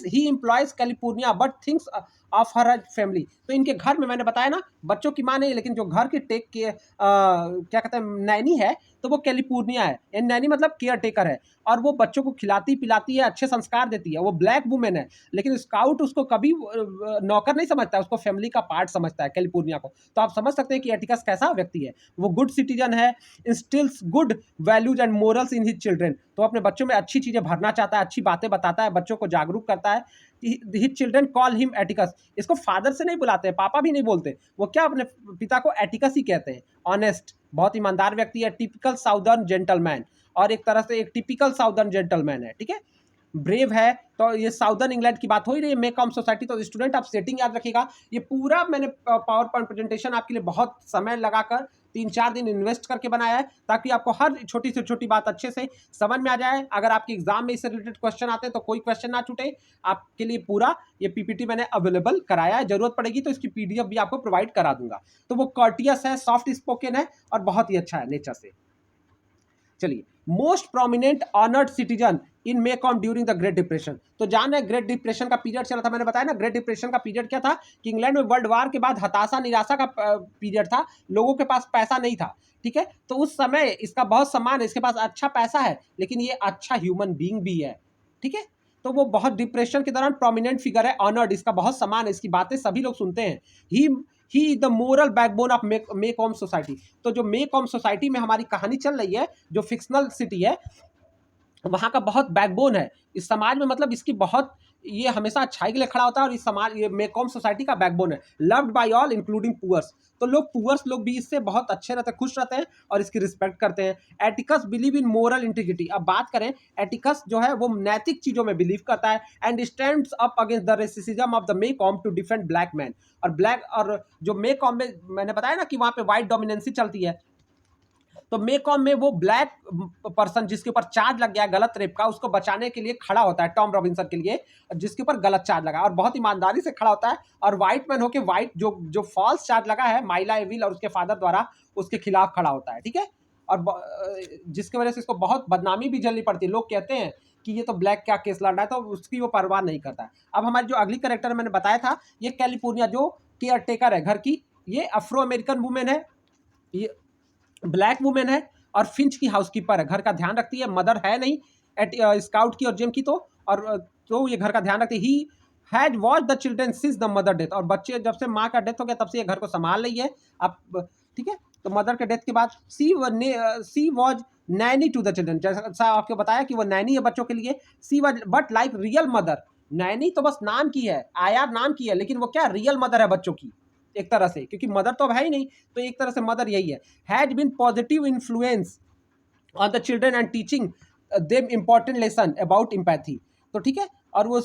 He employs California but thinks of her family. तो इनके घर में, मैंने बताया ना, बच्चों की माँ नहीं, लेकिन जो घर की टेक के क्या कहते हैं, नैनी है, तो वो कैलिफोर्निया है। नैनी मतलब केयर टेकर है, और वो बच्चों को खिलाती पिलाती है, अच्छे संस्कार देती है। वो ब्लैक वुमेन है, लेकिन स्काउट उसको कभी नौकर नहीं समझता, उसको फैमिली का पार्ट समझता है, कैलिफोर्निया को। तो आप समझ सकते हैं कि एटिकस कैसा व्यक्ति है। वो गुड सिटीजन है, instills good values and morals in his children. तो अपने बच्चों में अच्छी चीजें भरना चाहता है, अच्छी बातें बताता है, बच्चों को जागरूक करता है। His children call him Atticus. इसको फादर से नहीं बुलाते हैं, पापा भी नहीं बोलते, वो क्या अपने पिता को एटिकस ही कहते हैं। ऑनेस्ट, बहुत ईमानदार व्यक्ति है, टिपिकल साउदर्न जेंटलमैन, और एक तरह से एक टिपिकल साउदर्न जेंटलमैन है, ठीक है। ब्रेव है, तो ये साउदर्न इंग्लैंड की बात हो ही रही है, मेकॉम सोसाइटी। तो स्टूडेंट आप सेटिंग याद रखिएगा। ये पूरा मैंने पावर पॉइंट प्रेजेंटेशन आपके लिए बहुत समय लगाकर 3-4 दिन इन्वेस्ट करके बनाया है, ताकि आपको हर छोटी से छोटी बात अच्छे से समझ में आ जाए। अगर आपके एग्जाम में इससे रिलेटेड क्वेश्चन आते हैं तो कोई क्वेश्चन ना छूटे। आपके लिए पूरा ये पीपीटी मैंने अवेलेबल कराया है, जरूरत पड़ेगी तो इसकी पीडीएफ भी आपको प्रोवाइड करा दूंगा। तो वो कर्टियस है, सॉफ्ट स्पोकन है, और बहुत ही अच्छा है नेचर से। चलिए, most prominent honoured citizen in Maycomb during the great depression. तो जान रहे ग्रेट डिप्रेशन का पीरियड चला था, मैंने बताया ना। ग्रेट डिप्रेशन का पीरियड क्या था कि इंग्लैंड में वर्ल्ड वार के बाद हताशा निराशा का पीरियड था, लोगों के पास पैसा नहीं था, ठीक है। तो उस समय इसका बहुत सम्मान है, इसके पास अच्छा पैसा है, लेकिन ये अच्छा ह्यूमन बीइंग भी है, ठीक है। तो वो बहुत डिप्रेशन के दौरान प्रोमिनेंट फिगर है, ऑनर्ड, इसका बहुत सम्मान है, इसकी बातें सभी लोग सुनते हैं। He is the moral backbone of Maycomb society. तो जो मेकॉम सोसाइटी में हमारी कहानी चल रही है, जो फिक्शनल सिटी है, वहाँ का बहुत बैकबोन है इस समाज में, मतलब इसकी बहुत, ये हमेशा अच्छाई के लिए खड़ा होता है, और इस समाज, ये मेकॉम सोसाइटी का बैकबोन है। Loved by all including poors. तो लोग, पुअर्स लोग भी इससे बहुत अच्छे रहते हैं, खुश रहते हैं, और इसकी रिस्पेक्ट करते हैं। Atticus believe in moral integrity. अब बात करें, एटिकस जो है वो नैतिक चीजों में बिलीव करता है, and stands up against the racism of the Maycomb to defend black man. और जो मेकॉम में मैंने बताया ना कि वहाँ पे व्हाइट डोमिनेंसी चलती है, तो मेकॉम में वो ब्लैक पर्सन जिसके ऊपर चार्ज लग गया गलत रेप का, उसको बचाने के लिए खड़ा होता है, टॉम रॉबिन्सन के लिए, जिसके ऊपर गलत चार्ज लगा, और बहुत ईमानदारी से खड़ा होता है। और व्हाइट मैन होके व्हाइट जो फॉल्स चार्ज लगा है माइला एविल और उसके फादर द्वारा, उसके खिलाफ खड़ा होता है, ठीक है। और जिसकी वजह से इसको बहुत बदनामी भी झेलनी पड़ती है। लोग कहते हैं कि ये तो ब्लैक क्या केस लड़ रहा है, तो उसकी वो परवाह नहीं करता है। अब हमारी जो अगली कैरेक्टर मैंने बताया था, ये कैलिफोर्निया जो केयर टेकर है घर की, ये अफ्रो अमेरिकन वुमेन है, ये ब्लैक वुमेन है, और फिंच की हाउसकीपर है, घर का ध्यान रखती है, मदर है नहीं एट स्काउट की और जिम की, तो ये घर का ध्यान रखती है। He has watch the children since the mother death, और बच्चे जब से माँ का डेथ हो गया तब से ये घर को संभाल रही है। अब ठीक है, तो मदर के डेथ के बाद she was nanny to the children, जैसा आपको बताया कि वो नैनी है बच्चों के लिए। She was but like real mother, nanny तो बस नाम की है, आयार नाम की है, लेकिन वो क्या रियल मदर है बच्चों की एक तरह से, क्योंकि मदर तो अब है ही नहीं, तो एक तरह से मदर यही है। Has been positive influence on the children and teaching them important lesson about empathy, तो ठीक है, और वो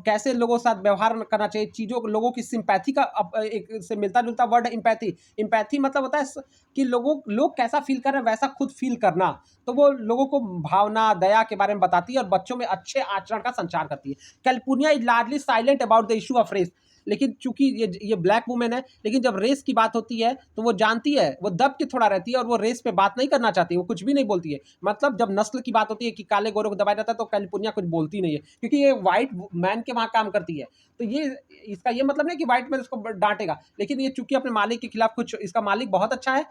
कैसे लोगों के साथ व्यवहार करना चाहिए, चीज़ों लोगों की सिंपैथी का एक से मिलता जुलता वर्ड है एम्पैथी। एम्पैथी मतलब होता है कि लोग कैसा फील कर रहे हैं वैसा खुद फील करना, तो वो लोगों को भावना दया के बारे में बताती है और बच्चों में अच्छे आचरण का संचार करती है। California is largely silent about the issue of race, लेकिन चूंकि ये ब्लैक वुमेन है, लेकिन जब रेस की बात होती है तो वो जानती है, वो दब के थोड़ा रहती है और वो रेस पे बात नहीं करना चाहती, वो कुछ भी नहीं बोलती है। मतलब जब नस्ल की बात होती है कि काले गोरों को दबाया जाता है तो कैलिफोर्निया कुछ बोलती नहीं है, क्योंकि ये व्हाइट मैन के वहाँ काम करती है। तो ये इसका ये मतलब नहीं कि व्हाइट मैन उसको डांटेगा, लेकिन ये चूंकि अपने मालिक के खिलाफ कुछ, इसका मालिक बहुत अच्छा है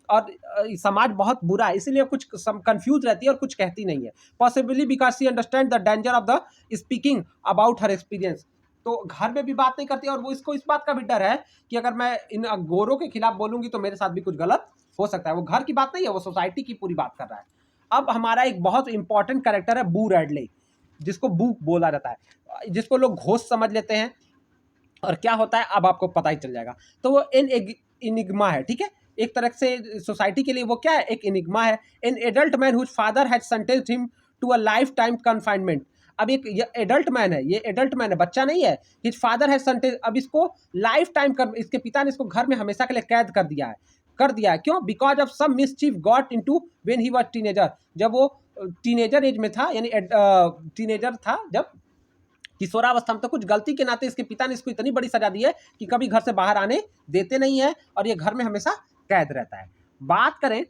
और समाज बहुत बुरा है, इसीलिए कुछ कंफ्यूज रहती है और कुछ कहती नहीं है। Possibly because she understand the danger of the speaking about her experience, तो घर में भी बात नहीं करती और वो इसको इस बात का भी डर है कि अगर मैं इन गोरों के खिलाफ बोलूंगी तो मेरे साथ भी कुछ गलत हो सकता है। वो घर की बात नहीं है, वो सोसाइटी की पूरी बात कर रहा है। अब हमारा एक बहुत इंपॉर्टेंट कैरेक्टर है बू रैडले, जिसको बू बोला जाता है, जिसको लोग घोस्ट समझ लेते हैं, और क्या होता है अब आपको पता ही चल जाएगा। तो वो इनिग्मा है, ठीक है, एक तरह से सोसाइटी के लिए वो क्या है, एक इनिग्मा है। An adult man whose father has sentenced him to a life time confinement, अब एक ये एडल्ट मैन है, ये एडल्ट मैन है, बच्चा नहीं है। हिज फादर हैज सेंटेंस, अब इसको लाइफ टाइम कर, इसके पिता ने इसको घर में हमेशा के लिए कैद कर दिया है। क्यों? Because of some mischief got into when he was teenager, जब वो टीनेजर एज में था, यानी टीनेजर था, जब किशोरावस्था में, तो कुछ गलती के नाते इसके पिता ने इसको इतनी बड़ी सजा दी है कि कभी घर से बाहर आने देते नहीं है और ये घर में हमेशा कैद रहता है। बात करें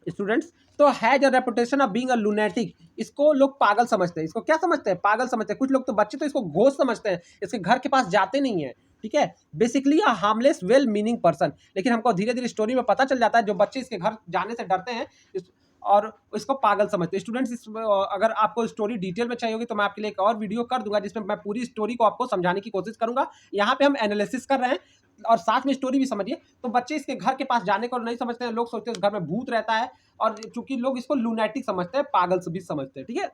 स्टूडेंट्स, तो has a reputation of being a lunatic, इसको लोग पागल समझते हैं। इसको क्या समझते हैं? पागल समझते हैं। कुछ लोग तो बच्चे तो इसको घोस्ट समझते हैं, इसके घर के पास जाते नहीं है, ठीक है। बेसिकली अ हार्मलेस वेल मीनिंग पर्सन, लेकिन हमको धीरे धीरे स्टोरी में पता चल जाता है जो बच्चे इसके घर जाने से डरते हैं और इसको पागल समझते हैं। स्टूडेंट्स, अगर आपको स्टोरी डिटेल में चाहिए होगी तो मैं आपके लिए एक और वीडियो कर दूंगा जिसमें मैं पूरी स्टोरी को आपको समझाने की कोशिश करूंगा। यहाँ पे हम एनालिसिस कर रहे हैं और साथ में स्टोरी भी समझिए। तो बच्चे इसके घर के पास जाने को नहीं समझते हैं, लोग सोचते हैं उस घर में भूत रहता है, और चूंकि लोग इसको लूनेटिक समझते हैं, पागल भी समझते हैं, ठीक है।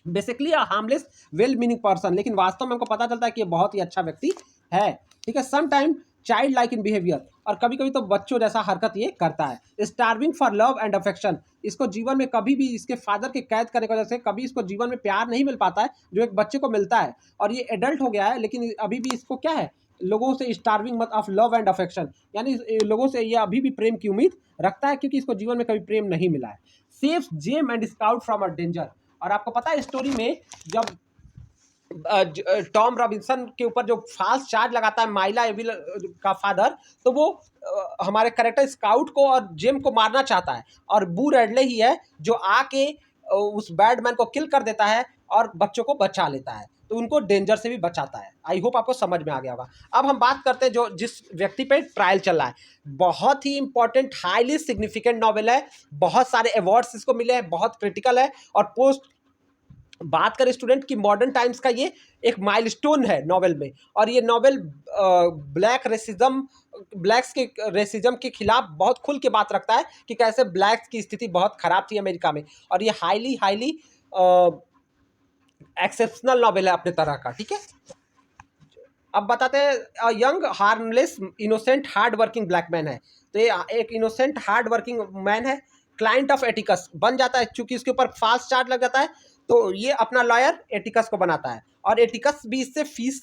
बेसिकली अ हार्मलेस वेल मीनिंग पर्सन, लेकिन वास्तव में हमको पता चलता है कि ये बहुत ही अच्छा व्यक्ति है, ठीक है। Some time child like in behaviour, और कभी कभी तो बच्चों जैसा हरकत ये करता है। Starving for love and affection, इसको जीवन में कभी भी इसके फादर के कैद करने की वजह से कभी इसको जीवन में प्यार नहीं मिल पाता है जो एक बच्चे को मिलता है, और ये एडल्ट हो गया है लेकिन अभी भी इसको क्या है, लोगों से स्टार्विंग मत ऑफ लव एंड अफेक्शन, यानी लोगों से ये अभी भी प्रेम की उम्मीद रखता है क्योंकि इसको जीवन में कभी प्रेम नहीं मिला है। Saves Jem and Scout from a danger, और आपको पता है स्टोरी में जब टॉम रॉबिन्सन के ऊपर जो फाल्स चार्ज लगाता है माइला एविल का फादर, तो वो हमारे कैरेक्टर स्काउट को और जेम को मारना चाहता है, और बू रेडले ही है जो आके उस बैडमैन को किल कर देता है और बच्चों को बचा लेता है, तो उनको डेंजर से भी बचाता है। आई होप आपको समझ में आ गया होगा। अब हम बात करते हैं जो जिस व्यक्ति पे ट्रायल चल रहा है, बहुत ही इंपॉर्टेंट हाईली सिग्निफिकेंट नॉवेल है, बहुत सारे अवार्ड्स इसको मिले हैं, बहुत क्रिटिकल है, और पोस्ट बात करें स्टूडेंट की मॉडर्न टाइम्स का ये एक माइलस्टोन है नॉवेल में, और ये नॉवेल ब्लैक्स के रेसिज्म के खिलाफ बहुत खुल के बात रखता है कि कैसे ब्लैक्स की स्थिति बहुत खराब थी अमेरिका में, और ये हाईली एक्सेप्शनल नॉवेल है अपने तरह का, ठीक है। अब बताते हैं young harmless innocent hard working black man है, तो ये एक इनोसेंट हार्ड वर्किंग मैन है, क्लाइंट ऑफ एटिकस बन जाता है, चूंकि इसके ऊपर फास्ट चार्ज लग जाता है तो ये अपना लॉयर एटिकस को बनाता है, और एटिकस भी इससे फीस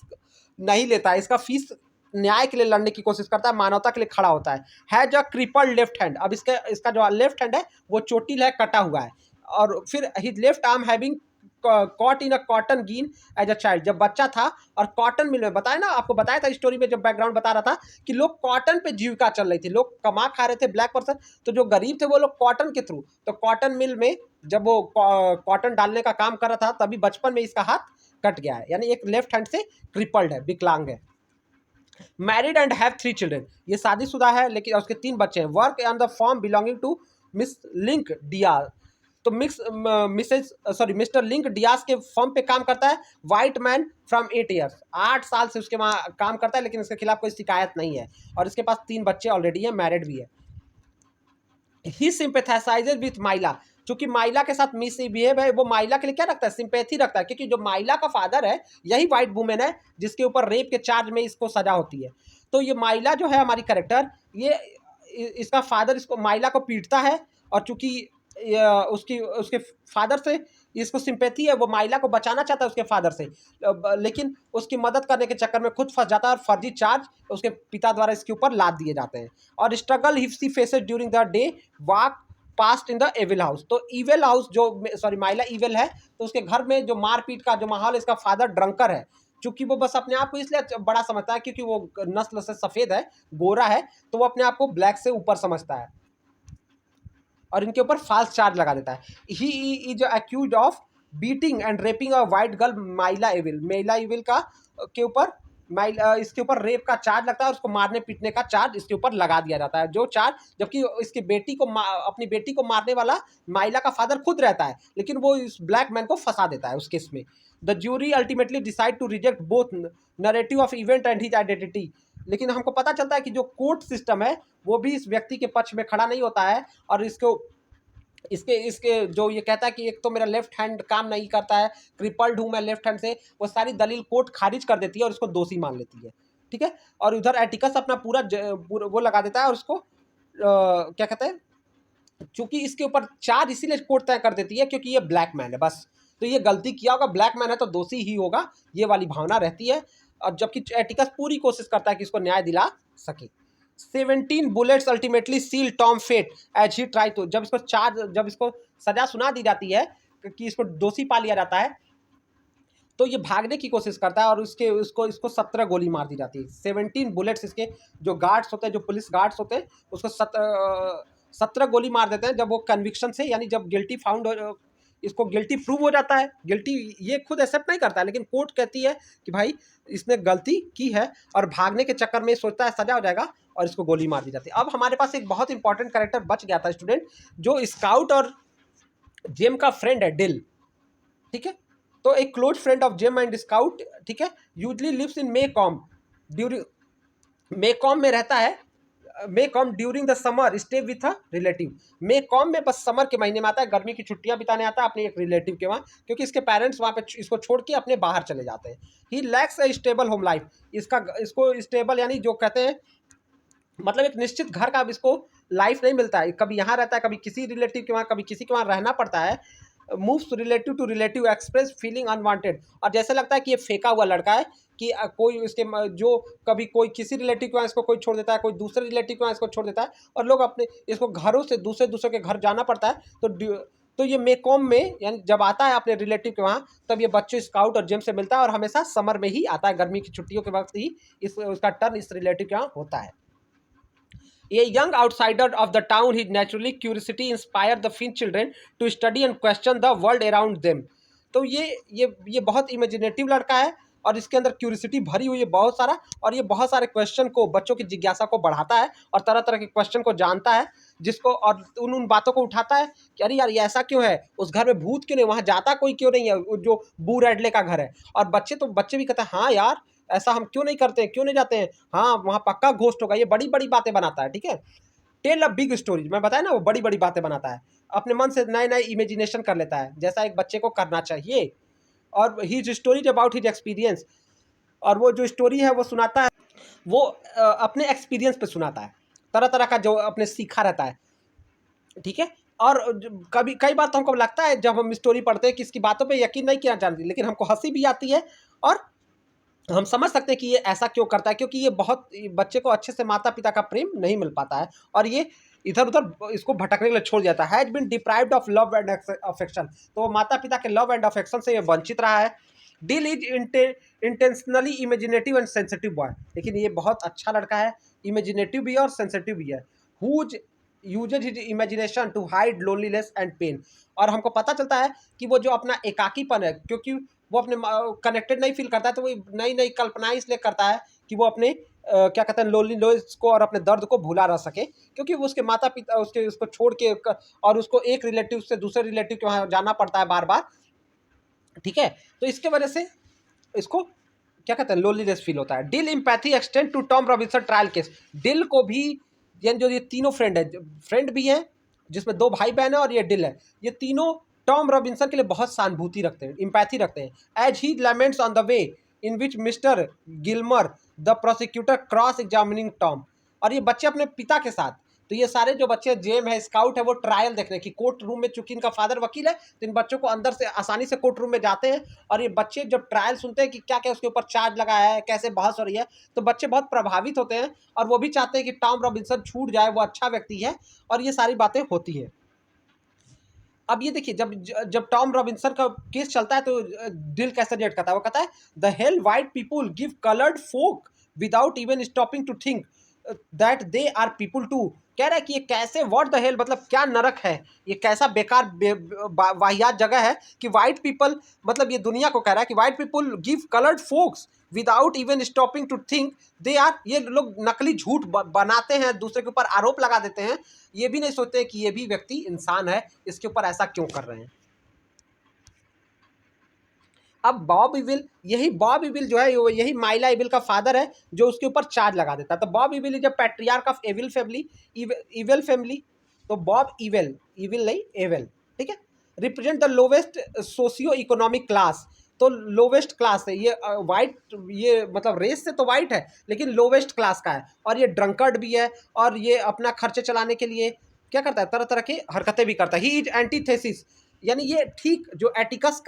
नहीं लेता है, इसका फीस न्याय के लिए लड़ने की कोशिश करता है, मानवता के लिए खड़ा होता है। Has a crippled left hand, अब इसका जो लेफ्ट हैंड है वो चोटिल है, कटा हुआ है, और फिर his left arm having caught in a cotton गीन एज अ चाइल्ड, जब बच्चा था और कॉटन मिल में, बताया ना आपको, बताया था स्टोरी में जब बैकग्राउंड बता रहा था कि लोग कॉटन पे जीविका चल रही थी, लोग कमा खा रहे थे ब्लैक पर्सन, तो जो गरीब थे वो लोग कॉटन के थ्रू, तो कॉटन मिल में जब वो कॉटन डालने का काम कर रहा था तभी बचपन में इसका हाथ कट गया है, यानी एक लेफ्ट हैंड से क्रिपल्ड है, विकलांग है। मैरिड एंड हैव 3 चिल्ड्रन, ये शादीशुदा है लेकिन उसके 3 बच्चे हैं। Work on the form belonging to miss Link Deas. तो मिस्टर लिंक डियाज के फर्म पे काम करता है वाइट मैन फ्रॉम 8 ईयर्स। 8 साल से उसके वहाँ काम करता है, लेकिन इसके खिलाफ कोई शिकायत नहीं है और इसके पास 3 बच्चे ऑलरेडी है, मैरिड भी है। ही सिंपैथाइजेज विथ माइला, चूंकि माइला के साथ मिसबिहेव है, वो माइला के लिए क्या रखता है, सिंपैथी रखता है, क्योंकि जो माइला का फादर है यही वाइट वुमेन है जिसके ऊपर रेप के चार्ज में इसको सजा होती है। तो ये माइला जो है हमारी कैरेक्टर, ये इसका फादर इसको माइला को पीटता है, और चूंकि उसकी उसके फादर से इसको सिंपैथी है, वो माइला को बचाना चाहता है उसके फादर से, लेकिन उसकी मदद करने के चक्कर में खुद फंस जाता है और फर्जी चार्ज उसके पिता द्वारा इसके ऊपर लाद दिए जाते हैं। और struggle he faces during the day walk past in the Ewell house. तो इविल हाउस जो, सॉरी माइला इविल है, तो उसके घर में जो मारपीट का जो माहौल, इसका फादर ड्रंकर है, क्योंकि वो बस अपने आप को इसलिए बड़ा समझता है क्योंकि वो नस्ल से सफ़ेद है, गोरा है, तो वो अपने आप को ब्लैक से ऊपर समझता है और इनके ऊपर फाल्स चार्ज लगा देता है। He is accused of beating and raping a white girl Mayella Ewell का के ऊपर इसके ऊपर रेप का चार्ज लगता है और उसको मारने पीटने का चार्ज इसके ऊपर लगा दिया जाता है, जो चार्ज, जबकि इसकी बेटी को अपनी बेटी को मारने वाला माइला का फादर खुद रहता है, लेकिन वो इस ब्लैक मैन को फंसा देता है उस केस में। The jury ultimately decide to reject both narrative of event and his identity. लेकिन हमको पता चलता है कि जो कोर्ट सिस्टम है वो भी इस व्यक्ति के पक्ष में खड़ा नहीं होता है, और इसके इसके जो ये कहता है कि एक तो मेरा लेफ्ट हैंड काम नहीं करता है, क्रिपल्ड हूँ मैं लेफ्ट हैंड से, वो सारी दलील कोर्ट खारिज कर देती है और उसको दोषी मान लेती है, ठीक है। और उधर एटिकस अपना पूरा वो लगा देता है और उसको क्या कहते हैं, चूंकि इसके ऊपर चार्ज इसीलिए कोर्ट तय कर देती है क्योंकि ये ब्लैक मैन है, बस तो ये गलती किया होगा, ब्लैक मैन है तो दोषी ही होगा, ये वाली भावना रहती है। और जबकि एटिकस पूरी कोशिश करता है कि इसको न्याय दिला सके। 17 bullets ultimately seal Tom fate as he try to, जब इसको सजा सुना दी जाती है कि इसको दोषी पा लिया जाता है, तो ये भागने की कोशिश करता है और इसको 17 गोली मार दी जाती है। 17 बुलेट्स इसके जो गार्ड्स होते हैं, जो पुलिस गार्ड्स होते हैं, उसको 17 गोली मार देते हैं जब वो कन्विक्शन से, यानी जब गिल्टी फाउंड हो, इसको गिल्टी प्रूव हो जाता है। गिल्टी ये खुद एक्सेप्ट नहीं करता है, लेकिन कोर्ट कहती है कि भाई इसने गलती की है, और भागने के चक्कर में सोचता है सजा हो जाएगा और इसको गोली मार दी जाती है। अब हमारे पास एक बहुत इंपॉर्टेंट कैरेक्टर बच गया था स्टूडेंट, जो स्काउट और जेम का फ्रेंड है, डिल, ठीक है। तो एक close friend of Jem and Scout, ठीक है, usually lives in Maycomb, during मेकॉम में रहता है, Maycomb during the summer stay with a relative. Maycomb में बस समर के महीने में आता है, गर्मी की छुट्टियां बिताने आता है अपने एक रिलेटिव के वहाँ, क्योंकि इसके पेरेंट्स वहाँ पे इसको छोड़ के अपने बाहर चले जाते हैं। He lacks a stable home life, इसको स्टेबल यानी जो कहते हैं मतलब एक निश्चित घर का इसको लाइफ नहीं मिलता है, कभी यहाँ रहता है, कभी किसी रिलेटिव के वहाँ, कभी किसी के वहाँ रहना पड़ता है। Moves relative to relative express feeling unwanted, और जैसे लगता है कि ये फेंका हुआ लड़का है, कि कोई इसके जो कभी कोई किसी रिलेटिव के वहाँ इसको कोई छोड़ देता है, कोई दूसरे रिलेटिव के वहाँ इसको छोड़ देता है, और लोग अपने इसको घरों से दूसरे के घर जाना पड़ता है। तो ये मेकॉम में यानी जब आता है अपने रिलेटिव के वहाँ, तब ये बच्चे स्काउट और जेम से मिलता है, और हमेशा समर में ही आता है, गर्मी की छुट्टियों के वक्त ही उसका टर्न इस रिलेटिव के वहाँ होता है। A young outsider of the town, his naturally curiosity inspired the Finch children to study and question the world around them. तो ये बहुत इमेजिनेटिव लड़का है, और इसके अंदर क्यूरियोसिटी भरी हुई है बहुत सारा, और ये बहुत सारे क्वेश्चन को, बच्चों की जिज्ञासा को बढ़ाता है और तरह तरह के क्वेश्चन को जानता है, जिसको और उन बातों को उठाता है कि अरे यार ये ऐसा क्यों है, उस घर में भूत क्यों नहीं, वहाँ जाता कोई क्यों नहीं है, जो बू रेडले का घर है। और बच्चे भी कहते हैं हाँ यार ऐसा हम क्यों नहीं करते हैं, क्यों नहीं जाते हैं, हाँ वहाँ पक्का घोस्ट होगा, ये बड़ी बड़ी बातें बनाता है, ठीक है। टेल अ बिग स्टोरीज, मैं बताया ना वो बड़ी बड़ी बातें बनाता है, अपने मन से नए नए इमेजिनेशन कर लेता है, जैसा एक बच्चे को करना चाहिए। और his stories about his experience, और वो जो स्टोरी है वो सुनाता है, वो अपने एक्सपीरियंस पे सुनाता है, तरह तरह का जो अपने सीखा रहता है, ठीक है। और कई बार तो हमको लगता है जब हम स्टोरी पढ़ते हैं कि इसकी बातों पे यकीन नहीं किया जाती, लेकिन हमको हंसी भी आती है, और हम समझ सकते हैं कि ये ऐसा क्यों करता है, क्योंकि ये बहुत बच्चे को अच्छे से माता पिता का प्रेम नहीं मिल पाता है, और ये इधर उधर इसको भटकने के लिए छोड़ जाता है। Has been deprived of love and affection, तो माता पिता के लव एंड अफेक्शन से ये वंचित रहा है। Deal is intentionally imaginative and sensitive boy, लेकिन ये बहुत अच्छा लड़का है, इमेजिनेटिव भी है और सेंसिटिव भी है। Whose uses his imagination to hide loneliness and pain, और हमको पता चलता है कि वो जो अपना एकाकीपन है, क्योंकि वो अपने कनेक्टेड नहीं फील करता है, तो वो नई नई कल्पनाएं इसलिए करता है कि वो अपने क्या कहते हैं लोनलीनेस को और अपने दर्द को भुला ना सके, क्योंकि वो उसके माता पिता उसको छोड़ के और उसको एक रिलेटिव से दूसरे रिलेटिव के वहाँ जाना पड़ता है बार बार, ठीक है। तो इसके वजह से इसको क्या कहते हैं लोनलीनेस फील होता है। Dill empathy extend to Tom Robinson trial case. Dill को भी, यानी जो ये तीनों फ्रेंड भी हैं जिसमें 2 भाई बहन है और ये डिल है, ये तीनों टॉम रॉबिन्सन के लिए बहुत सहानुभूति रखते हैं, एम्पैथी रखते हैं। As he laments on the way in which mister Gilmer the prosecutor cross examining Tom. और ये बच्चे अपने पिता के साथ, तो ये सारे जो बच्चे जेम है, स्काउट है, वो ट्रायल देखने की कोर्ट रूम में, चूंकि इनका फादर वकील है तो इन बच्चों को अंदर से आसानी से कोर्ट रूम में जाते हैं, और ये बच्चे जब ट्रायल सुनते हैं कि क्या क्या उसके ऊपर चार्ज लगाया है, कैसे बहस हो रही है, तो बच्चे बहुत प्रभावित होते हैं और वो भी चाहते हैं कि टॉम रॉबिन्सन छूट जाए, वो अच्छा व्यक्ति है, और ये सारी बातें होती हैं। अब ये देखिए, जब जब टॉम रॉबिन्सन का केस चलता है तो डिल कैसे रिएक्ट करता है, वो कहता है the hell white people give coloured folk without even stopping to think that they are people too. कह रहा है कि ये कैसे, व्हाट द हेल, मतलब क्या नरक है, ये कैसा बेकार वाहियात जगह है कि वाइट पीपल, मतलब ये दुनिया को कह रहा है कि white people give coloured folks without even stopping to think they are, ये लोग नकली झूठ बनाते हैं, दूसरे के ऊपर आरोप लगा देते हैं, ये भी नहीं सोचते कि ये भी व्यक्ति इंसान है, इसके ऊपर ऐसा क्यों कर रहे हैं। अब बॉब इविल, यही बॉब इविल जो है, यही माइला इविल का फादर है जो उसके ऊपर चार्ज लगा देता है। तो Bob Ewell is a patriarch of Ewell family, Ewell family. तो बॉब इविल, इविल नहीं एविल, ठीक है, represent the lowest socio economic class. तो लोवेस्ट क्लास है ये, वाइट, ये मतलब रेस से तो वाइट है लेकिन लोवेस्ट क्लास का है, और ये ड्रंकर्ड भी है, और ये अपना खर्चे चलाने के लिए क्या करता है, तरह तरह की हरकतें भी करता है। ही इज एंटीथेसिस, यानी ये ठीक जो एटिकस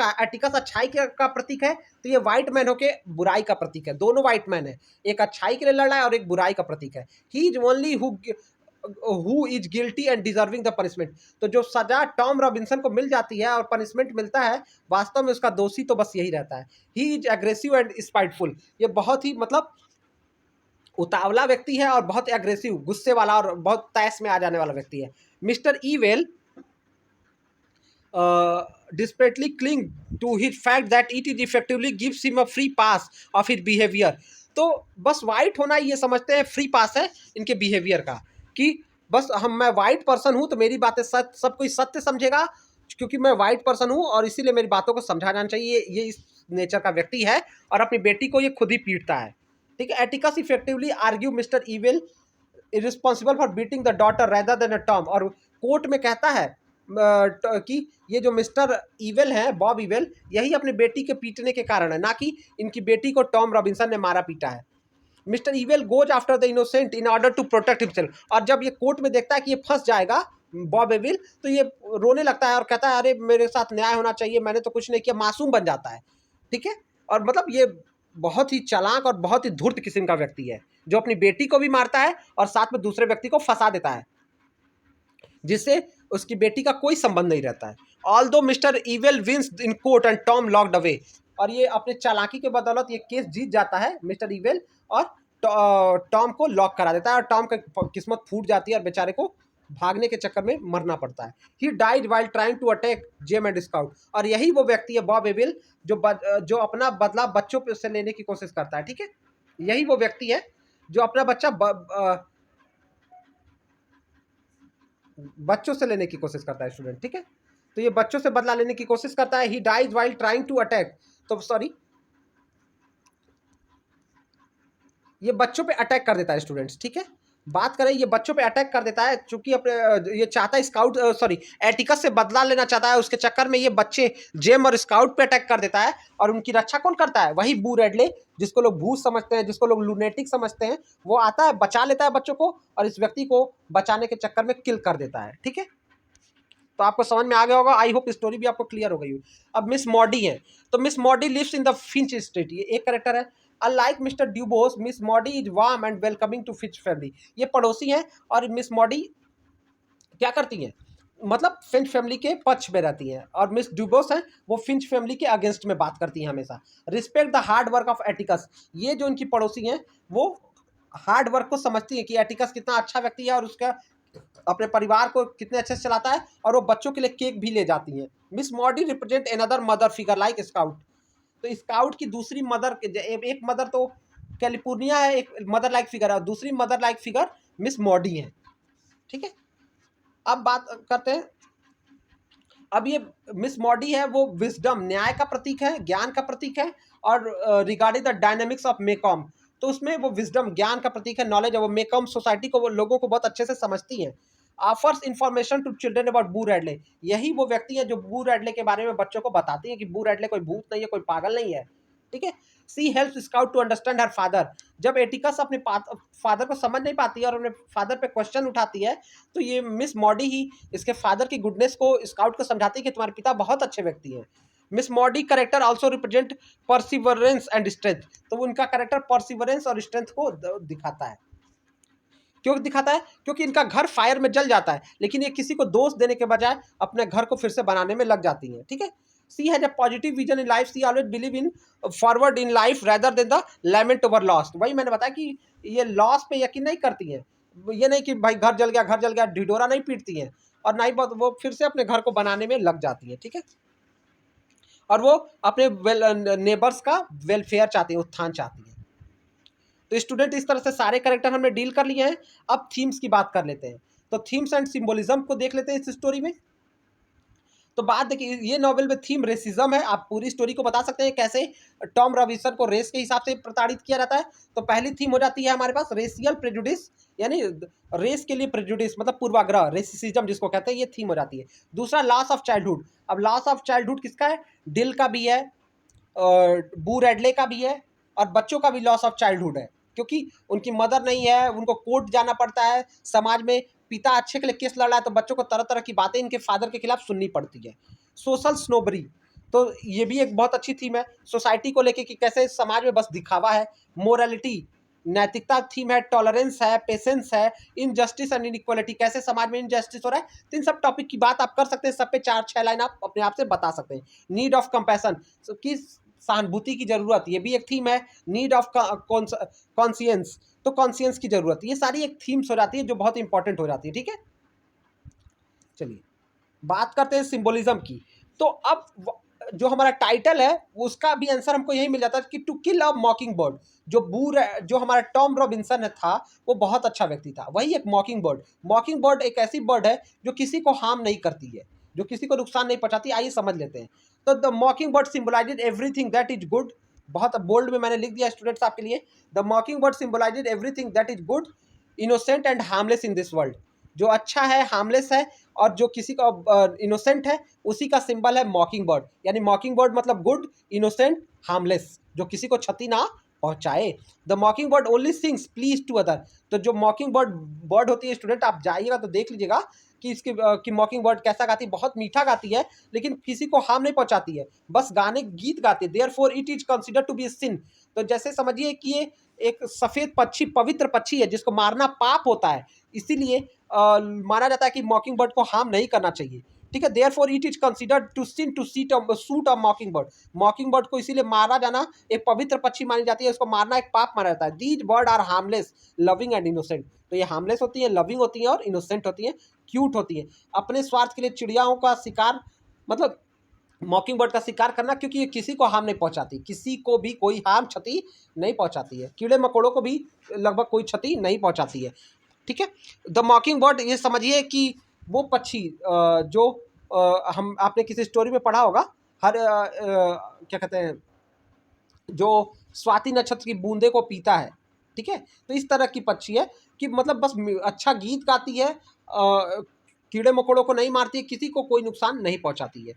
अच्छाई का प्रतीक है, तो ये वाइट मैन होके बुराई का प्रतीक है। दोनों वाइट मैन है, एक अच्छाई के लिए लड़ रहा है और एक बुराई का प्रतीक है। He is only who is guilty and deserving the punishment. तो जो सजा टॉम रॉबिन्सन को मिल जाती है और पनिशमेंट मिलता है, वास्तव में उसका दोषी तो बस यही रहता है। He is aggressive and spiteful, ये बहुत ही मतलब उतावला व्यक्ति है और बहुत एग्रेसिव, गुस्से वाला और बहुत तैश में आ जाने वाला व्यक्ति है। Mister ईवेल desperately cling to his fact that it is effectively gives him a free pass of his behavior। तो बस वाइट होना ये समझते हैं फ्री पास है इनके बिहेवियर का, कि बस मैं वाइट पर्सन हूँ तो मेरी बातें सब कोई सत्य समझेगा, क्योंकि मैं वाइट पर्सन हूँ और इसीलिए मेरी बातों को समझा जाना चाहिए। ये इस नेचर का व्यक्ति है और अपनी बेटी को ये खुद ही पीटता है, ठीक है। Atticus effectively argue mister evil is for beating the daughter rather than a Tom. और कोर्ट में कहता है कि ये जो मिस्टर ईवेल है, बॉब ईवेल, यही अपनी बेटी के पीटने के कारण है, ना कि इनकी बेटी को टॉम रॉबिन्सन ने मारा पीटा है। Mister Ewell goes after the innocent in order to protect himself. और जब ये कोर्ट में देखता है कि ये फंस जाएगा बॉब ईवेल, तो ये रोने लगता है और कहता है अरे मेरे साथ न्याय होना चाहिए, मैंने तो कुछ नहीं किया, मासूम बन जाता है, ठीक है। और मतलब ये बहुत ही चालाक और बहुत ही धूर्त किस्म का व्यक्ति है, जो अपनी बेटी को भी मारता है और साथ में दूसरे व्यक्ति को फंसा देता है, जिससे उसकी बेटी का कोई संबंध नहीं रहता है। Although mister Ewell wins in court and Tom locked away. और ये अपने चालाकी के बदौलत ये केस जीत जाता है मिस्टर ईवेल, और टॉम को लॉक करा देता है, और टॉम की किस्मत फूट जाती है और बेचारे को भागने के चक्कर में मरना पड़ता है। He died while trying to attack Jem and Scout. और यही वो व्यक्ति है बॉब ईवेल जो अपना बदला बच्चों से लेने की कोशिश करता है, ठीक है। यही वो व्यक्ति है जो अपना बच्चों से लेने की कोशिश करता है, स्टूडेंट, ठीक है। तो ये बच्चों से बदला लेने की कोशिश करता है। He dies while trying to attack, तो सॉरी, ये बच्चों पे अटैक कर देता है स्टूडेंट्स, ठीक है। बात करें, ये बच्चों पे अटैक कर देता है चूंकि अपने ये चाहता है स्काउट एटिकस से बदला लेना चाहता है, उसके चक्कर में ये बच्चे जेम और स्काउट पे अटैक कर देता है। और उनकी रक्षा कौन करता है, वही बू रेडले, जिसको लोग भूत समझते हैं, जिसको लोग लूनेटिक समझते हैं, वो आता है, बचा लेता है बच्चों को, और इस व्यक्ति को बचाने के चक्कर में किल कर देता है, ठीक है। तो आपको समझ में आ गया होगा, आई होप स्टोरी भी आपको क्लियर हो गई। अब मिस मॉडी है, तो Miss Maudie lives in the Finch street, ये एक कैरेक्टर है। Unlike mister Dubose, Miss Maudie is warm and welcoming to Finch family. ये पड़ोसी हैं और मिस मॉडी क्या करती हैं, मतलब फिंच फैमिली के पक्ष में रहती हैं, और मिस ड्यूबोस हैं वो फिंच फैमिली के अगेंस्ट में बात करती हैं हमेशा। Respect the hard work of Atticus, ये जो इनकी पड़ोसी हैं वो हार्ड वर्क को समझती हैं कि एटिकस कितना अच्छा व्यक्ति है और उसका अपने परिवार को कितने अच्छे से चलाता है, और वो बच्चों के लिए केक भी ले जाती हैं। Miss Maudie represent another mother figure like Scout. तो स्काउट की दूसरी मदर, एक मदर तो कैलिफोर्निया है एक मदर लाइक फिगर है, और दूसरी mother like figure miss Maudie है। ठीक है, अब बात करते हैं, अब ये मिस मॉडी है वो विजडम न्याय का प्रतीक है, ज्ञान का प्रतीक है, और रिगार्डिंग द डायनेमिक्स ऑफ मेकॉम, तो उसमें वो विजडम ज्ञान का प्रतीक है, नॉलेज है, वो मेकॉम सोसाइटी को, वो लोगों को बहुत अच्छे से समझती है। Offers information to children about Boo Radley, यही वो व्यक्ति है जो बू रैडले के बारे में बच्चों को बताती है कि बू रैडले कोई भूत नहीं है, कोई पागल नहीं है। ठीक है, she help Scout to understand her father, जब एटिकस अपने फादर को समझ नहीं पाती है और अपने फादर पे क्वेश्चन उठाती है, तो ये मिस मॉडी ही इसके फादर की गुडनेस को स्काउट को समझाती है कि तुम्हारे पिता बहुत अच्छे व्यक्ति हैं। Miss Maudie character also represent perseverance and strength, तो उनका करेक्टर परसिवरेंस और स्ट्रेंथ को दिखाता है। क्यों दिखाता है? क्योंकि इनका घर फायर में जल जाता है, लेकिन ये किसी को दोष देने के बजाय अपने घर को फिर से बनाने में लग जाती हैं। ठीक है, she has a positive vision in life, she always believe in forward in life rather than the lament over loss. वही मैंने बताया कि ये लॉस पे यकीन नहीं करती हैं, ये नहीं कि भाई घर जल गया ढिढोरा नहीं पीटती हैं, और ना ही वो फिर से अपने घर को बनाने में लग जाती हैं। ठीक है, और वो अपने नेबर्स का वेलफेयर चाहती है, उत्थान चाहती है। तो स्टूडेंट इस तरह से सारे कैरेक्टर हमने डील कर लिए हैं। अब थीम्स की बात कर लेते हैं, तो थीम्स एंड सिंबोलिज्म को देख लेते हैं इस स्टोरी में। तो बात देखिए, ये नॉवेल में थीम रेसिज्म है। आप पूरी स्टोरी को बता सकते हैं कैसे टॉम रॉबिन्सन को रेस के हिसाब से प्रताड़ित किया जाता है। तो पहली थीम हो जाती है हमारे पास रेशियल प्रेजुडिस, यानी रेस के लिए प्रेजुडिस मतलब पूर्वाग्रह, रेसिज्म जिसको कहते हैं, ये थीम हो जाती है। दूसरा लॉस ऑफ चाइल्डहुड। अब लॉस ऑफ चाइल्डहुड किसका है? डिल का भी है, बू रेडले का भी है, और बच्चों का भी लॉस ऑफ चाइल्डहुड है, क्योंकि उनकी मदर नहीं है, उनको कोर्ट जाना पड़ता है, समाज में पिता अच्छे के लिए केस लड़ रहा है, तो बच्चों को तरह तरह की बातें इनके फादर के खिलाफ सुननी पड़ती है। सोशल स्नोबरी, तो ये भी एक बहुत अच्छी थीम है, सोसाइटी को लेके कि कैसे समाज में बस दिखावा है। मोरालिटी, नैतिकता थीम है। टॉलरेंस है, पेशेंस है, इनजस्टिस एंड इनइक्वालिटी, कैसे समाज में इनजस्टिस हो रहा है। तो इन सब टॉपिक की बात आप कर सकते हैं, सब पे 4-6 लाइन आप अपने आप से बता सकते हैं। नीड ऑफ कंपैशन, कि सहानुभूति की जरूरत, ये भी एक थीम है। नीड ऑफ कॉन्सियंस, तो कॉन्सियंस की जरूरत, ये सारी एक थीम्स हो जाती है जो बहुत इंपॉर्टेंट हो जाती है। ठीक है, चलिए बात करते हैं सिंबोलिज्म की। तो अब जो हमारा टाइटल है उसका भी आंसर हमको यही मिल जाता है कि टू किल अ मॉकिंग बर्ड। जो हमारा टॉम रॉबिन्सन था वो बहुत अच्छा व्यक्ति था, वही एक मॉकिंग बर्ड। मॉकिंग बर्ड एक ऐसी बर्ड है जो किसी को हार्म नहीं करती है, जो किसी को नुकसान नहीं पहुंचाती। आइए समझ लेते हैं। तो the mockingbird symbolized everything that is good, बहुत बोल्ड में मैंने लिख दिया स्टूडेंट्स आपके लिए। The mockingbird symbolized everything that is good, innocent and harmless in this world. जो अच्छा है, हार्मलेस है, और जो किसी का इनोसेंट है, उसी का सिंबल है मॉकिंग बर्ड। यानी मॉकिंग बर्ड मतलब गुड, इनोसेंट, हार्मलेस, जो किसी को क्षति ना पहुंचाए। The mockingbird only sings please to other. तो जो मॉकिंग बर्ड होती है स्टूडेंट, आप जाइएगा तो देख लीजिएगा कि इसकी कि मॉकिंग बर्ड कैसा गाती है। बहुत मीठा गाती है, लेकिन किसी को हार्म नहीं पहुंचाती है, बस गाने गीत गाती है। Therefore it is considered to be a sin. तो जैसे समझिए कि ये एक सफेद पक्षी, पवित्र पक्षी है जिसको मारना पाप होता है, इसीलिए माना जाता है कि मॉकिंग बर्ड को हार्म नहीं करना चाहिए। ठीक है, therefore it is considered to sin to shoot a mockingbird. Mockingbird को इसीलिए मारा जाना एक पवित्र पक्षी मानी जाती है, उसको मारना एक पाप माना जाता है। These bird are harmless, loving and innocent. तो ये हार्मलेस होती है, लविंग होती है, और इनोसेंट होती है, क्यूट होती है। अपने स्वार्थ के लिए चिड़ियाओं का शिकार, मतलब मॉकिंग बर्ड का शिकार करना, क्योंकि ये किसी को हार्म नहीं पहुंचाती, किसी को भी कोई हार्म, क्षति नहीं पहुंचाती है। कीड़े मकोड़ों को भी लगभग कोई क्षति नहीं पहुंचाती है। ठीक है, द मॉकिंग बर्ड, ये समझिए कि वो पक्षी जो हम आपने किसी स्टोरी में पढ़ा होगा, हर क्या कहते हैं, जो स्वाति नक्षत्र की बूंदे को पीता है। ठीक है, तो इस तरह की पक्षी है कि मतलब बस अच्छा गीत गाती है, कीड़े मकोड़ों को नहीं मारती है, किसी को कोई नुकसान नहीं पहुंचाती है।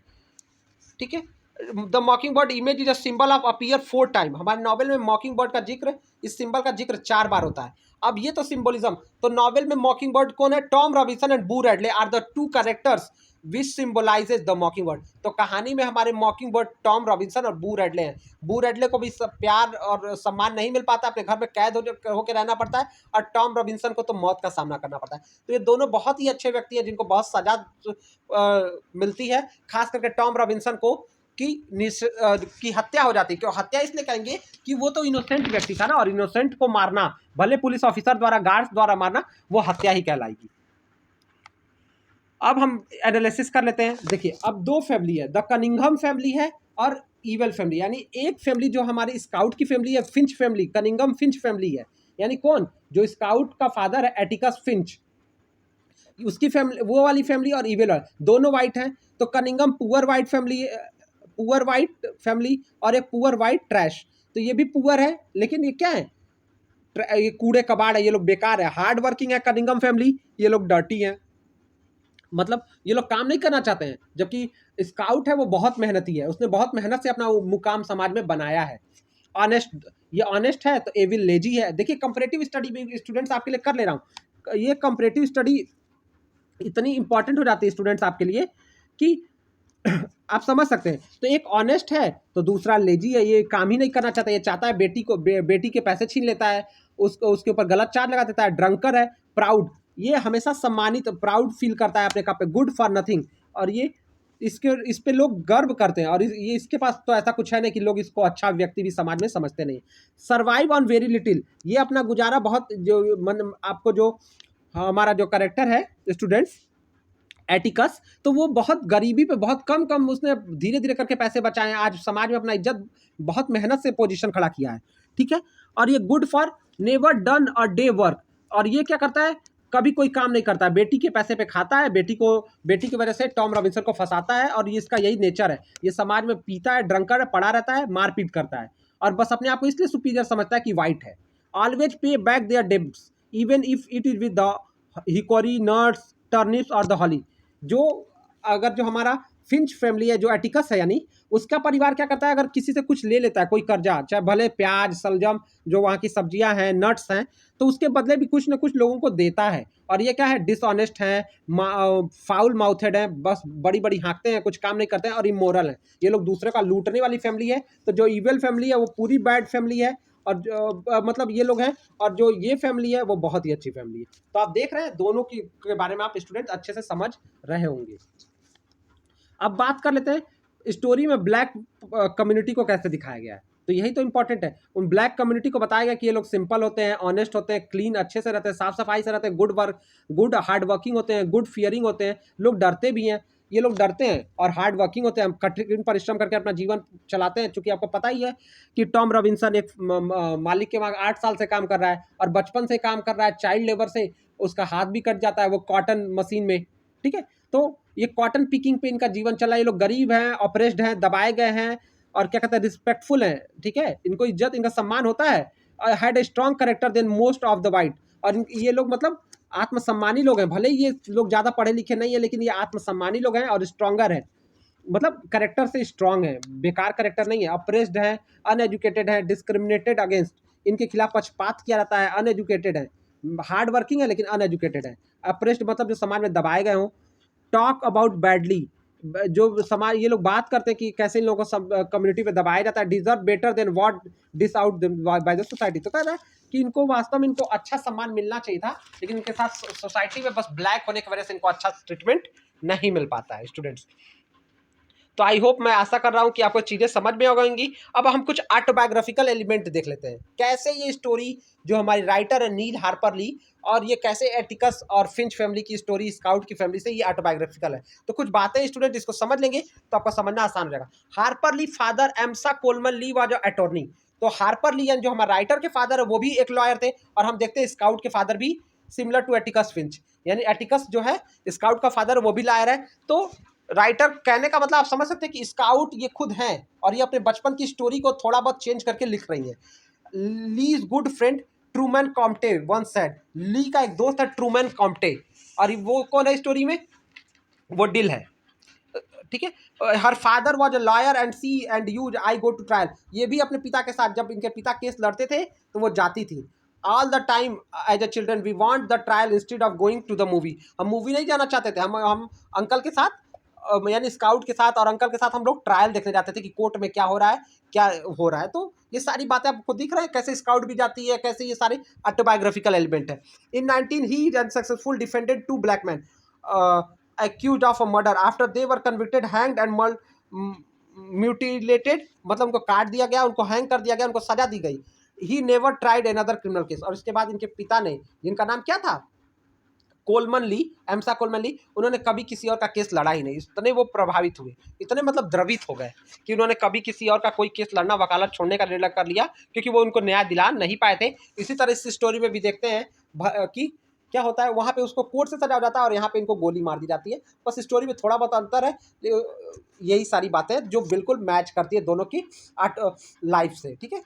ठीक है, the मॉकिंग bird image is a symbol of appear 4 time. हमारे नॉवेल में मॉकिंग बर्ड का जिक्र, इस सिंबल का जिक्र 4 बार होता है। अब ये तो सिंबोलिज्म। तो नॉवेल में मॉकिंग बर्ड कौन है? Tom Robinson and Boo Radley are the 2 characters which symbolizes the mockingbird. तो कहानी में हमारे मॉकिंग बर्ड टॉम रॉबिन्सन और बू रैडले हैं। बू रैडले को भी प्यार और सम्मान नहीं मिल पाता, अपने घर में कैद होकर रहना पड़ता है, और टॉम रॉबिन्सन को तो मौत का सामना करना पड़ता है। तो ये दोनों बहुत ही अच्छे व्यक्ति हैं जिनको बहुत सजा मिलती है, खास करके टॉम रॉबिन्सन को की हत्या हो जाती है। क्यों हत्या इसलिए कहेंगे कि वो तो इनोसेंट व्यक्ति था ना, और इनोसेंट को मारना, भले पुलिस ऑफिसर द्वारा, गार्ड्स द्वारा मारना, वो हत्या ही कहलाएगी। अब हम एनालिसिस कर लेते हैं। देखिए, अब 2 फैमिली है, द कनिंघम फैमिली है और ईवल फैमिली, यानी एक फैमिली जो हमारी स्काउट की फैमिली है, Finch family, Cunningham Finch family है, यानी कौन, जो स्काउट का फादर है एटिकस फिंच, उसकी फैमिली, वो वाली फैमिली और ईवल वाली दोनों वाइट हैं। तो Cunningham poor white family, poor white family, और एक पुअर वाइट ट्रैश। तो ये भी पुअर है, लेकिन ये क्या है, ये कूड़े कबाड़ है, ये लोग बेकार है। हार्ड वर्किंग है कनिंगम फैमिली, ये लोग डर्टी हैं, मतलब ये लोग काम नहीं करना चाहते हैं। जबकि स्काउट है वो बहुत मेहनती है, उसने बहुत मेहनत से अपना मुकाम समाज में बनाया है। ऑनेस्ट, ये ऑनेस्ट है तो एविल लेजी है। देखिए कंपैरेटिव स्टडी भी स्टूडेंट्स आपके लिए कर ले रहा हूँ, ये कंपैरेटिव स्टडी इतनी इंपॉर्टेंट हो जाती है स्टूडेंट्स आपके लिए कि आप समझ सकते हैं। तो एक ऑनेस्ट है तो दूसरा लेजी है, ये काम ही नहीं करना चाहता, ये चाहता है बेटी को बेटी के पैसे छीन लेता है, उसको उसके ऊपर गलत चार्ज लगा देता है। ड्रंकर है, प्राउड, ये हमेशा सम्मानित, प्राउड फील करता है अपने काम पे, गुड फॉर नथिंग, और ये इस पे लोग गर्व करते हैं, और ये इसके पास तो ऐसा कुछ है नहीं कि लोग इसको अच्छा व्यक्ति भी समाज में समझते नहीं। सर्वाइव ऑन वेरी लिटिल, ये अपना गुजारा बहुत, जो मन आपको जो हमारा जो करेक्टर है स्टूडेंट्स एटिकस, तो वो बहुत गरीबी पे बहुत कम कम उसने धीरे धीरे करके पैसे बचाए हैं, आज समाज में अपना इज्जत बहुत मेहनत से पोजीशन खड़ा किया है, ठीक है। और ये good for never done a day work, और ये क्या करता है, कभी कोई काम नहीं करता है, बेटी के पैसे पे खाता है, बेटी की वजह से टॉम रॉबिन्सन को फंसाता है, और ये इसका यही नेचर है, ये समाज में पीता है, ड्रंकर है, पड़ा रहता है, मारपीट करता है, और बस अपने आप को इसलिए सुपीरियर समझता है कि वाइट है। Always pay back their debts even if it is with the hickory, nuts, turnips और द हॉली। जो अगर जो हमारा फिंच फैमिली है, जो एटिकस है, यानी उसका परिवार क्या करता है, अगर किसी से कुछ ले लेता है, कोई कर्जा, चाहे भले प्याज, सलजम, जो वहाँ की सब्जियां हैं, नट्स हैं, तो उसके बदले भी कुछ ना कुछ लोगों को देता है। और ये क्या है, डिसऑनेस्ट है, फाउल माउथेड है, बस बड़ी बड़ी हाँकते हैं, कुछ काम नहीं करते हैं, और इमोरल है, ये लोग दूसरे का लूटने वाली फैमिली है। तो जो ईवल फैमिली है वो पूरी बैड फैमिली है, और मतलब ये लोग हैं, और जो ये फैमिली है वो बहुत ही अच्छी फैमिली है। तो आप देख रहे हैं दोनों की के बारे में आप स्टूडेंट अच्छे से समझ रहे होंगे। अब बात कर लेते हैं स्टोरी में ब्लैक कम्युनिटी को कैसे दिखाया गया है। तो यही तो इंपॉर्टेंट है, उन ब्लैक कम्युनिटी को बताया गया कि ये लोग सिंपल होते हैं, ऑनेस्ट होते हैं, क्लीन अच्छे से रहते हैं, साफ सफाई से रहते हैं, गुड हार्ड वर्किंग होते हैं, गुड फियरिंग होते हैं, लोग डरते भी हैं, ये लोग डरते हैं और हार्ड वर्किंग होते हैं, कठिन परिश्रम करके अपना जीवन चलाते हैं। चूंकि आपको पता ही है कि टॉम रॉबिन्सन एक मालिक के वहाँ 8 साल से काम कर रहा है, और बचपन से काम कर रहा है, चाइल्ड लेबर से उसका हाथ भी कट जाता है वो कॉटन मशीन में, ठीक है। तो ये कॉटन पिकिंग पे इनका जीवन चला, ये लोग गरीब हैं, ऑपरेस्ड हैं, दबाए गए हैं, और क्या कहते हैं, रिस्पेक्टफुल हैं, ठीक है, इनको इज्जत, इनका सम्मान होता है। Had a strong character than most of the white, और ये लोग मतलब आत्मसम्मानी लोग हैं, भले ही ये लोग ज़्यादा पढ़े लिखे नहीं है, लेकिन ये आत्मसम्मानी लोग हैं और स्ट्रॉन्गर हैं, मतलब करेक्टर से स्ट्रॉन्ग है, बेकार करेक्टर नहीं है। अप्रेस्ड है, अनएजुकेटेड है, डिस्क्रिमिनेटेड अगेंस्ट, इनके खिलाफ पक्षपात किया जाता है, अनएजुकेटेड है, हार्ड वर्किंग है लेकिन अनएजुकेटेड है। अप्रेस्ड मतलब जो समाज में दबाए गए हों। टॉक अबाउट बैडली, जो समाज, ये लोग बात करते हैं कि कैसे इन लोगों को कम्युनिटी पे दबाया जाता है। Deserve better than what dish out by the society, तो कहता है कि इनको वास्तव में इनको अच्छा सम्मान मिलना चाहिए था, लेकिन इनके साथ सोसाइटी में बस ब्लैक होने की वजह से इनको अच्छा ट्रीटमेंट नहीं मिल पाता है स्टूडेंट्स। तो आई होप, मैं आशा कर रहा हूँ कि आपको चीज़ें समझ में आ गएंगी। अब हम कुछ ऑटोबायोग्राफिकल एलिमेंट देख लेते हैं, कैसे ये स्टोरी जो हमारी राइटर है नील हार्पर ली, और ये कैसे एटिकस और फिंच फैमिली की स्टोरी स्काउट की फैमिली से ये ऑटोबायोग्राफिकल है। तो कुछ बातें स्टूडेंट इसको समझ लेंगे तो आपका समझना आसान रहेगा। Harper Lee father Amasa Coleman Lee was attorney, तो हार्पर ली जो हमारे राइटर के फादर है वो भी एक लॉयर थे, और हम देखते हैं स्काउट के फादर भी सिमिलर टू एटिकस फिंच, यानी एटिकस जो है स्काउट का फादर वो भी लॉयर है। तो राइटर कहने का मतलब आप समझ सकते हैं कि स्काउट ये खुद हैं, और ये अपने बचपन की स्टोरी को थोड़ा बहुत चेंज करके लिख रही हैं। Lee's good friend Truman Capote once said, Lee का एक दोस्त है ट्रूमैन कॉम्टे, और वो कौन है स्टोरी में, वो डिल है, ठीक है। Her father was a lawyer and she and use I go to trial, ये भी अपने पिता के साथ, जब इनके पिता केस लड़ते थे तो वो जाती थी। All the time as a children we want the trial instead of going to the movie, हम मूवी नहीं जाना चाहते थे, हम अंकल के साथ, यानी स्काउट के साथ और अंकल के साथ हम लोग ट्रायल देखने जाते थे कि कोर्ट में क्या हो रहा है, क्या हो रहा है। तो ये सारी बातें आपको दिख रहे हैं कैसे स्काउट भी जाती है, कैसे ये सारे ऑटोबायोग्राफिकल एलिमेंट है। In 19 he unsuccessful defended two black man accused of a murder after they were convicted, hanged and mutilated, मतलब उनको काट दिया गया, उनको हैंग कर दिया गया, उनको सजा दी गई। He never tried another criminal case, और इसके बाद इनके पिता ने, जिनका नाम क्या था, कोलमन ली, एम्सा कोलमन ली, उन्होंने कभी किसी और का केस लड़ा ही नहीं। इतने वो प्रभावित हुए, इतने मतलब द्रवित हो गए कि उन्होंने कभी किसी और का कोई केस लड़ना, वकालत छोड़ने का निर्णय कर लिया, क्योंकि वो उनको न्याय दिला नहीं पाए थे। इसी तरह इस स्टोरी में भी देखते हैं कि क्या होता है, वहाँ पे उसको कोर्ट से सजा हो जाता है और यहाँ पे इनको गोली मार दी जाती है। बस स्टोरी में थोड़ा बहुत अंतर है, यही सारी बातें जो बिल्कुल मैच करती है दोनों की लाइफ से, ठीक है।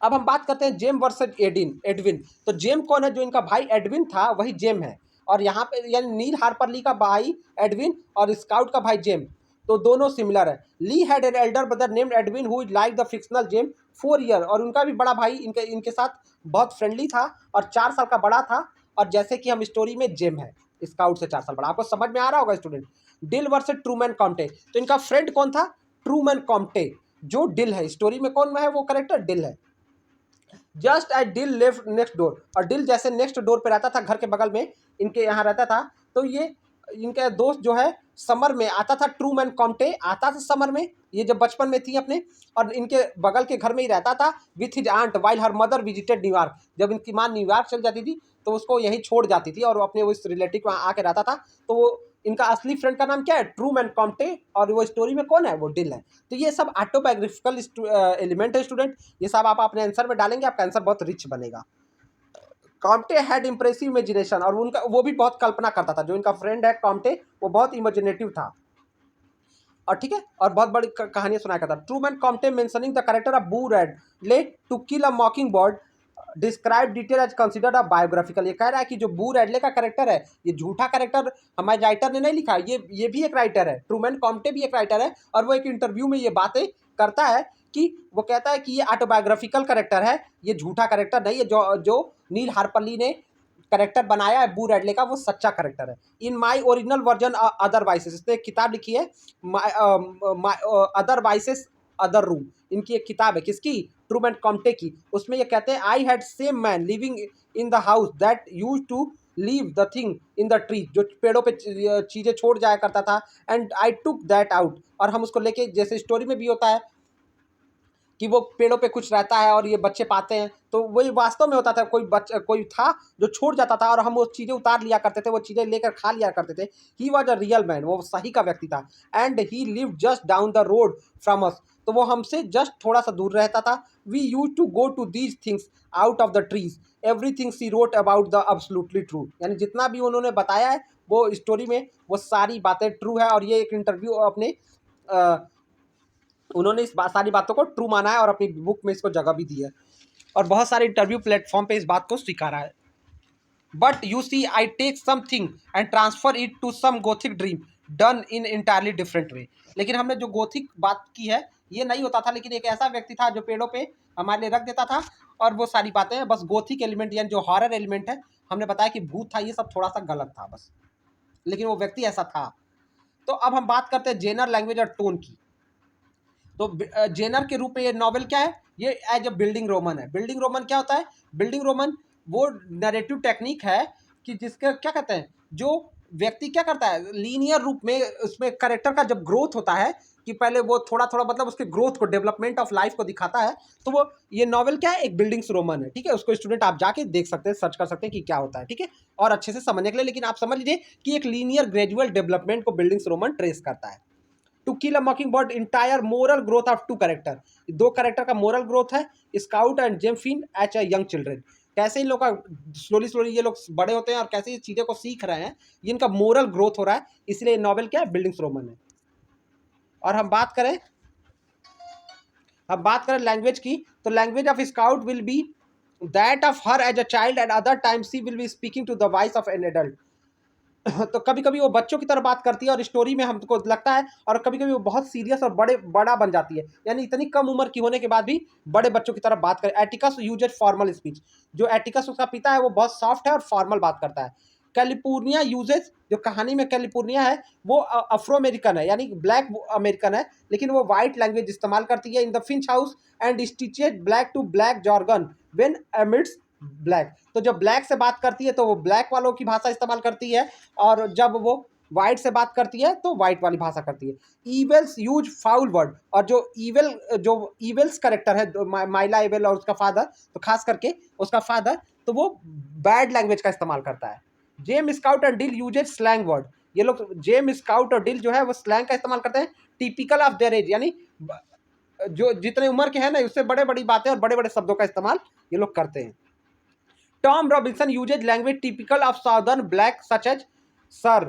अब हम बात करते हैं जेम वर्सेस एडविन। तो जेम कौन है? जो इनका भाई एडविन था वही जेम है, और यहाँ पे यानी नील हार्पर ली का भाई एडविन और स्काउट का भाई जेम, तो दोनों सिमिलर है। Lee had an elder brother named Edwin who is like the fictional Jem 4 year, और उनका भी बड़ा भाई इनके साथ बहुत फ्रेंडली था और 4 साल का बड़ा था, और जैसे कि हम स्टोरी में जेम है स्काउट से 4 साल बड़ा। आपको समझ में आ रहा होगा student. Dill versus Truman Capote. तो इनका फ्रेंड कौन था? ट्रूमैन कॉम्टे, जो डिल है स्टोरी में कौन है वो करेक्टर डिल है। Just as Dill lived next door, और डिल जैसे नेक्स्ट डोर पे रहता था, घर के बगल में इनके यहाँ रहता था, तो ये इनका दोस्त जो है समर में आता था, ट्रूमैन कॉम्टे आता था समर में, ये जब बचपन में थी अपने, और इनके बगल के घर में ही रहता था with his aunt while her mother visited New York. जब इनकी माँ न्यूयॉर्क चल जाती थी तो उसको यहीं छोड़ जाती थी और वो अपने उस रिलेटिव को वहाँ आके रहता था। तो वो इनका असली फ्रेंड का नाम क्या है? ट्रूमैन कॉम्टे, और वो स्टोरी में कौन है? वो डिल है। तो ये सब ऑटोबायोग्राफिकल एलिमेंट है स्टूडेंट, ये सब आप अपने आंसर में डालेंगे, आपका आंसर बहुत रिच बनेगा। कॉम्टे हैड इंप्रेसिव इमेजिनेशन, और उनका वो भी बहुत कल्पना करता था। जो इनका फ्रेंड है कॉम्टे, वो बहुत इमेजिनेटिव था, और ठीक है, और बहुत बड़ी कहानियां सुनाया करता। Truman Capote mentioning the character of Boo Radley to kill a mockingbird describe detail as considered a biographical. ये कह रहा है कि जो बू रेडले का कैरेक्टर है, ये झूठा कैरेक्टर हमारे राइटर ने नहीं लिखा, ये भी एक राइटर है, ट्रूमैन कॉम्टे भी एक राइटर है, और वो एक इंटरव्यू में ये बातें करता है कि वो कहता है कि ये ऑटोबायोग्राफिकल कैरेक्टर है, ये झूठा कैरेक्टर नहीं है। जो नील हार्पर ली ने कैरेक्टर बनाया है बू रेडले का, वो सच्चा कैरेक्टर है। In my original version other voices, इसने एक किताब लिखी है अदर वाइसेस अदर रूम, इनकी एक किताब है, किसकी? ट्रूमैन कॉम्टे की। उसमें ये कहते हैं I had same man living in the house that use to leave the thing in the tree, जो पेड़ों पे चीज़ें छोड़ जाया करता था, and I took that out, और हम उसको लेके, जैसे स्टोरी में भी होता है कि वो पेड़ों पे कुछ रहता है और ये बच्चे पाते हैं, तो वही वास्तव में होता था। कोई था जो छोड़ जाता था और हम वो चीज़ें उतार लिया करते थे, वो चीज़ें लेकर खा लिया करते थे। He was a real man, वो सही का व्यक्ति था। And he live just down the road from us, तो वो हमसे जस्ट थोड़ा सा दूर रहता था। We use to go to these things out of the trees, everything she wrote about the absolutely true, यानी जितना भी उन्होंने बताया है वो स्टोरी में वो सारी बातें ट्रू है। और ये एक इंटरव्यू अपने उन्होंने इस सारी बातों को ट्रू माना है और अपनी बुक में इसको जगह भी दी है, और बहुत सारे इंटरव्यू प्लेटफॉर्म पे इस बात को स्वीकारा है। But you see I take something and transfer it to some gothic dream done in entirely different way. लेकिन हमने जो गोथिक बात की है ये नहीं होता था, लेकिन एक ऐसा व्यक्ति था जो पेड़ों पे हमारे लिए रख देता था, और वो सारी बातें बस गोथिक एलिमेंट यानी जो हॉरर एलिमेंट है, हमने बताया कि भूत था, ये सब थोड़ा सा गलत था बस, लेकिन वो व्यक्ति ऐसा था। तो अब हम बात करते हैं जेनर, लैंग्वेज और टोन की। तो जेनर के रूप में ये नॉवेल क्या है? ये एज अ बिल्डिंग रोमन है। बिल्डिंग रोमन क्या होता है? बिल्डिंग रोमन वो नरेटिव टेक्निक है कि जिसके क्या कहते हैं, जो व्यक्ति क्या करता है लीनियर रूप में, उसमें करेक्टर का जब ग्रोथ होता है कि पहले वो थोड़ा थोड़ा मतलब उसके ग्रोथ को, डेवलपमेंट ऑफ लाइफ को दिखाता है, तो वो ये नॉवेल क्या है? एक बिल्डिंग्स रोमन है, ठीक है। उसको स्टूडेंट आप जाके देख सकते हैं, सर्च कर सकते हैं कि क्या होता है, ठीक है, और अच्छे से समझने के लिए। लेकिन आप समझ लीजिए कि एक लीनियर ग्रेजुअल डेवलपमेंट को बिल्डिंग्स रोमन ट्रेस करता है। To kill a mockingbird entire moral growth of two character, दो कैरेक्टर का मोरल ग्रोथ है, Scout and Jem Finch a young children. कैसे इन लोग का स्लोली स्लोली ये लोग बड़े होते हैं और कैसे ये चीज़ों को सीख रहे हैं, ये इनका मोरल ग्रोथ हो रहा है, इसलिए नॉवेल क्या है? बिल्डिंग्स रोमन है। और हम बात करें लैंग्वेज की, तो language of Scout will be that of her as a child and other times she will be speaking to the voice of an adult. तो कभी कभी वो बच्चों की तरह बात करती है और स्टोरी में हमको लगता है, और कभी कभी वो बहुत सीरियस और बड़ा बन जाती है, यानी इतनी कम उम्र की होने के बाद भी बड़े बच्चों की तरह बात करे। एटिकस यूजेज फॉर्मल स्पीच, जो एटिकस उसका पिता है वो बहुत सॉफ्ट है और फॉर्मल बात करता है। कैलिफोर्निया यूजेज, जो कहानी में कैलिफोर्निया है वो अफ्रो अमेरिकन है, यानी ब्लैक अमेरिकन है, लेकिन वो वाइट लैंग्वेज इस्तेमाल करती है। In the Finch house and stitched black to black jargon when emits black, तो जब ब्लैक से बात करती है तो वो ब्लैक वालों की भाषा इस्तेमाल करती है, और जब वो वाइट से बात करती है तो वाइट वाली भाषा करती है। ईवेल्स यूज फाउल वर्ड, और जो ईवेल्स करेक्टर है माइला एवेल और उसका फादर, तो खास करके उसका फादर, तो वो बैड लैंग्वेज का इस्तेमाल करता है। Jem Scout and Dill uses slang word. ये लोग जेम स्काउट और डिल जो है वो स्लैंग का इस्तेमाल करते हैं, टिपिकल ऑफ देयर एज, यानी जो जितने उम्र के हैं ना उससे बड़े बड़ी बातें और बड़े बड़े शब्दों का इस्तेमाल ये लोग करते हैं। Tom Robinson uses language typical of southern black such as sir,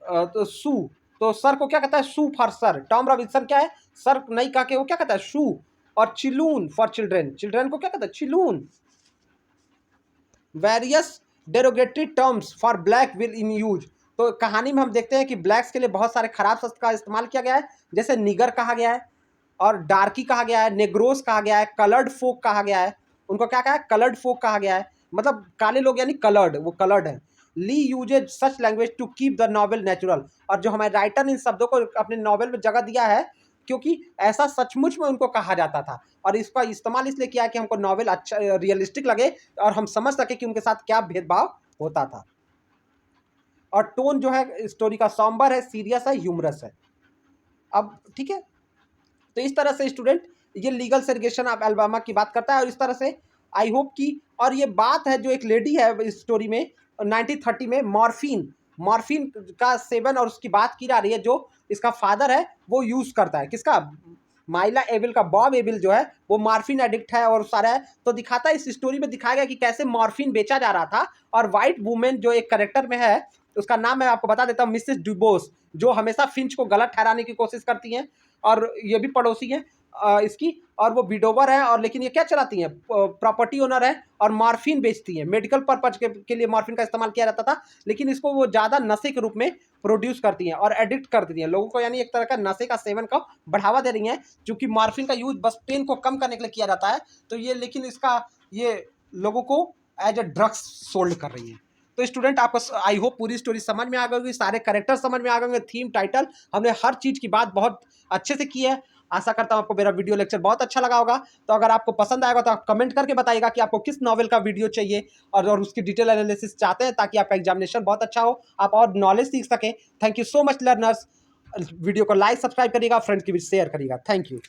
तो सू, तो सर को क्या कहता है, suh for sir. Tom Robinson क्या है, सर नहीं कह के वो क्या कहता है, शू। और चिलून फॉर चिल्ड्रेन, चिल्ड्रेन को क्या कहता है, चिलून। Various derogatory terms for black will in use. तो कहानी में हम देखते हैं कि ब्लैक्स के लिए बहुत सारे खराब शब्द का इस्तेमाल किया गया है, जैसे निगर कहा गया है और डार्की कहा गया है, नेग्रोस कहा गया है, कलर्ड फोक कहा गया है। उनको क्या कहा है, कलर्ड फोक कहा गया है, मतलब काले लोग यानी कलर्ड, वो कलर्ड है। Lee uses such language to keep the novel natural. और जो हमारे राइटर ने इन शब्दों को अपने नॉवेल में जगह दिया है क्योंकि ऐसा सचमुच में उनको कहा जाता था, और इसका इस्तेमाल इसलिए किया कि हमको नॉवेल अच्छा रियलिस्टिक लगे और हम समझ सके कि उनके साथ क्या भेदभाव होता था। और टोन जो है स्टोरी का सॉम्बर है, सीरियस है, ह्यूमरस है। अब ठीक है, तो इस तरह से स्टूडेंट ये लीगल सेग्रीगेशन ऑफ अल्बामा की बात करता है, और इस तरह से आई होप कि, और ये बात है जो एक लेडी है इस स्टोरी में 1930 में मॉर्फिन का सेवन और उसकी बात की जा रही है, जो इसका फादर है वो यूज करता है, किसका, माइला एविल का, बॉब एविल जो है वो मॉर्फिन एडिक्ट है और सारा है। तो दिखाता है, इस स्टोरी में दिखाया गया कि कैसे मॉर्फिन बेचा जा रहा था, और वाइट वुमेन जो एक करेक्टर में है उसका नाम मैं आपको बता देता हूँ, मिसेस डुबोस, जो हमेशा फिंच को गलत ठहराने की कोशिश करती हैं, और ये भी पड़ोसी हैं इसकी, और वो विडोवर है, और लेकिन ये क्या चलाती हैं, प्रॉपर्टी ओनर है और मॉर्फिन बेचती हैं, मेडिकल पर्पज के लिए मॉर्फिन का इस्तेमाल किया जाता था, लेकिन इसको वो ज़्यादा नशे के रूप में प्रोड्यूस करती हैं और एडिक्ट कर देती हैं लोगों को, यानी एक तरह का नशे का सेवन का बढ़ावा दे रही हैं, क्योंकि मॉर्फिन का यूज बस पेन को कम करने के लिए किया जाता है, तो ये लेकिन इसका ये लोगों को एज ए ड्रग्स सोल्ड कर रही है। तो स्टूडेंट आपको आई होप पूरी स्टोरी समझ में आ गई होगी, सारे कैरेक्टर समझ में आ गए होंगे, थीम, टाइटल, हमने हर चीज़ की बात बहुत अच्छे से की है। आशा करता हूँ आपको मेरा वीडियो लेक्चर बहुत अच्छा लगा होगा। तो अगर आपको पसंद आएगा तो आप कमेंट करके बताइएगा कि आपको किस नॉवेल का वीडियो चाहिए, और उसकी डिटेल एनालिसिस चाहते हैं, ताकि आपका एग्जामिनेशन बहुत अच्छा हो, आप और नॉलेज सीख सकें। Thank you so much learners. Video को लाइक सब्सक्राइब करिएगा, फ्रेंड्स की भी शेयर करिएगा। Thank you.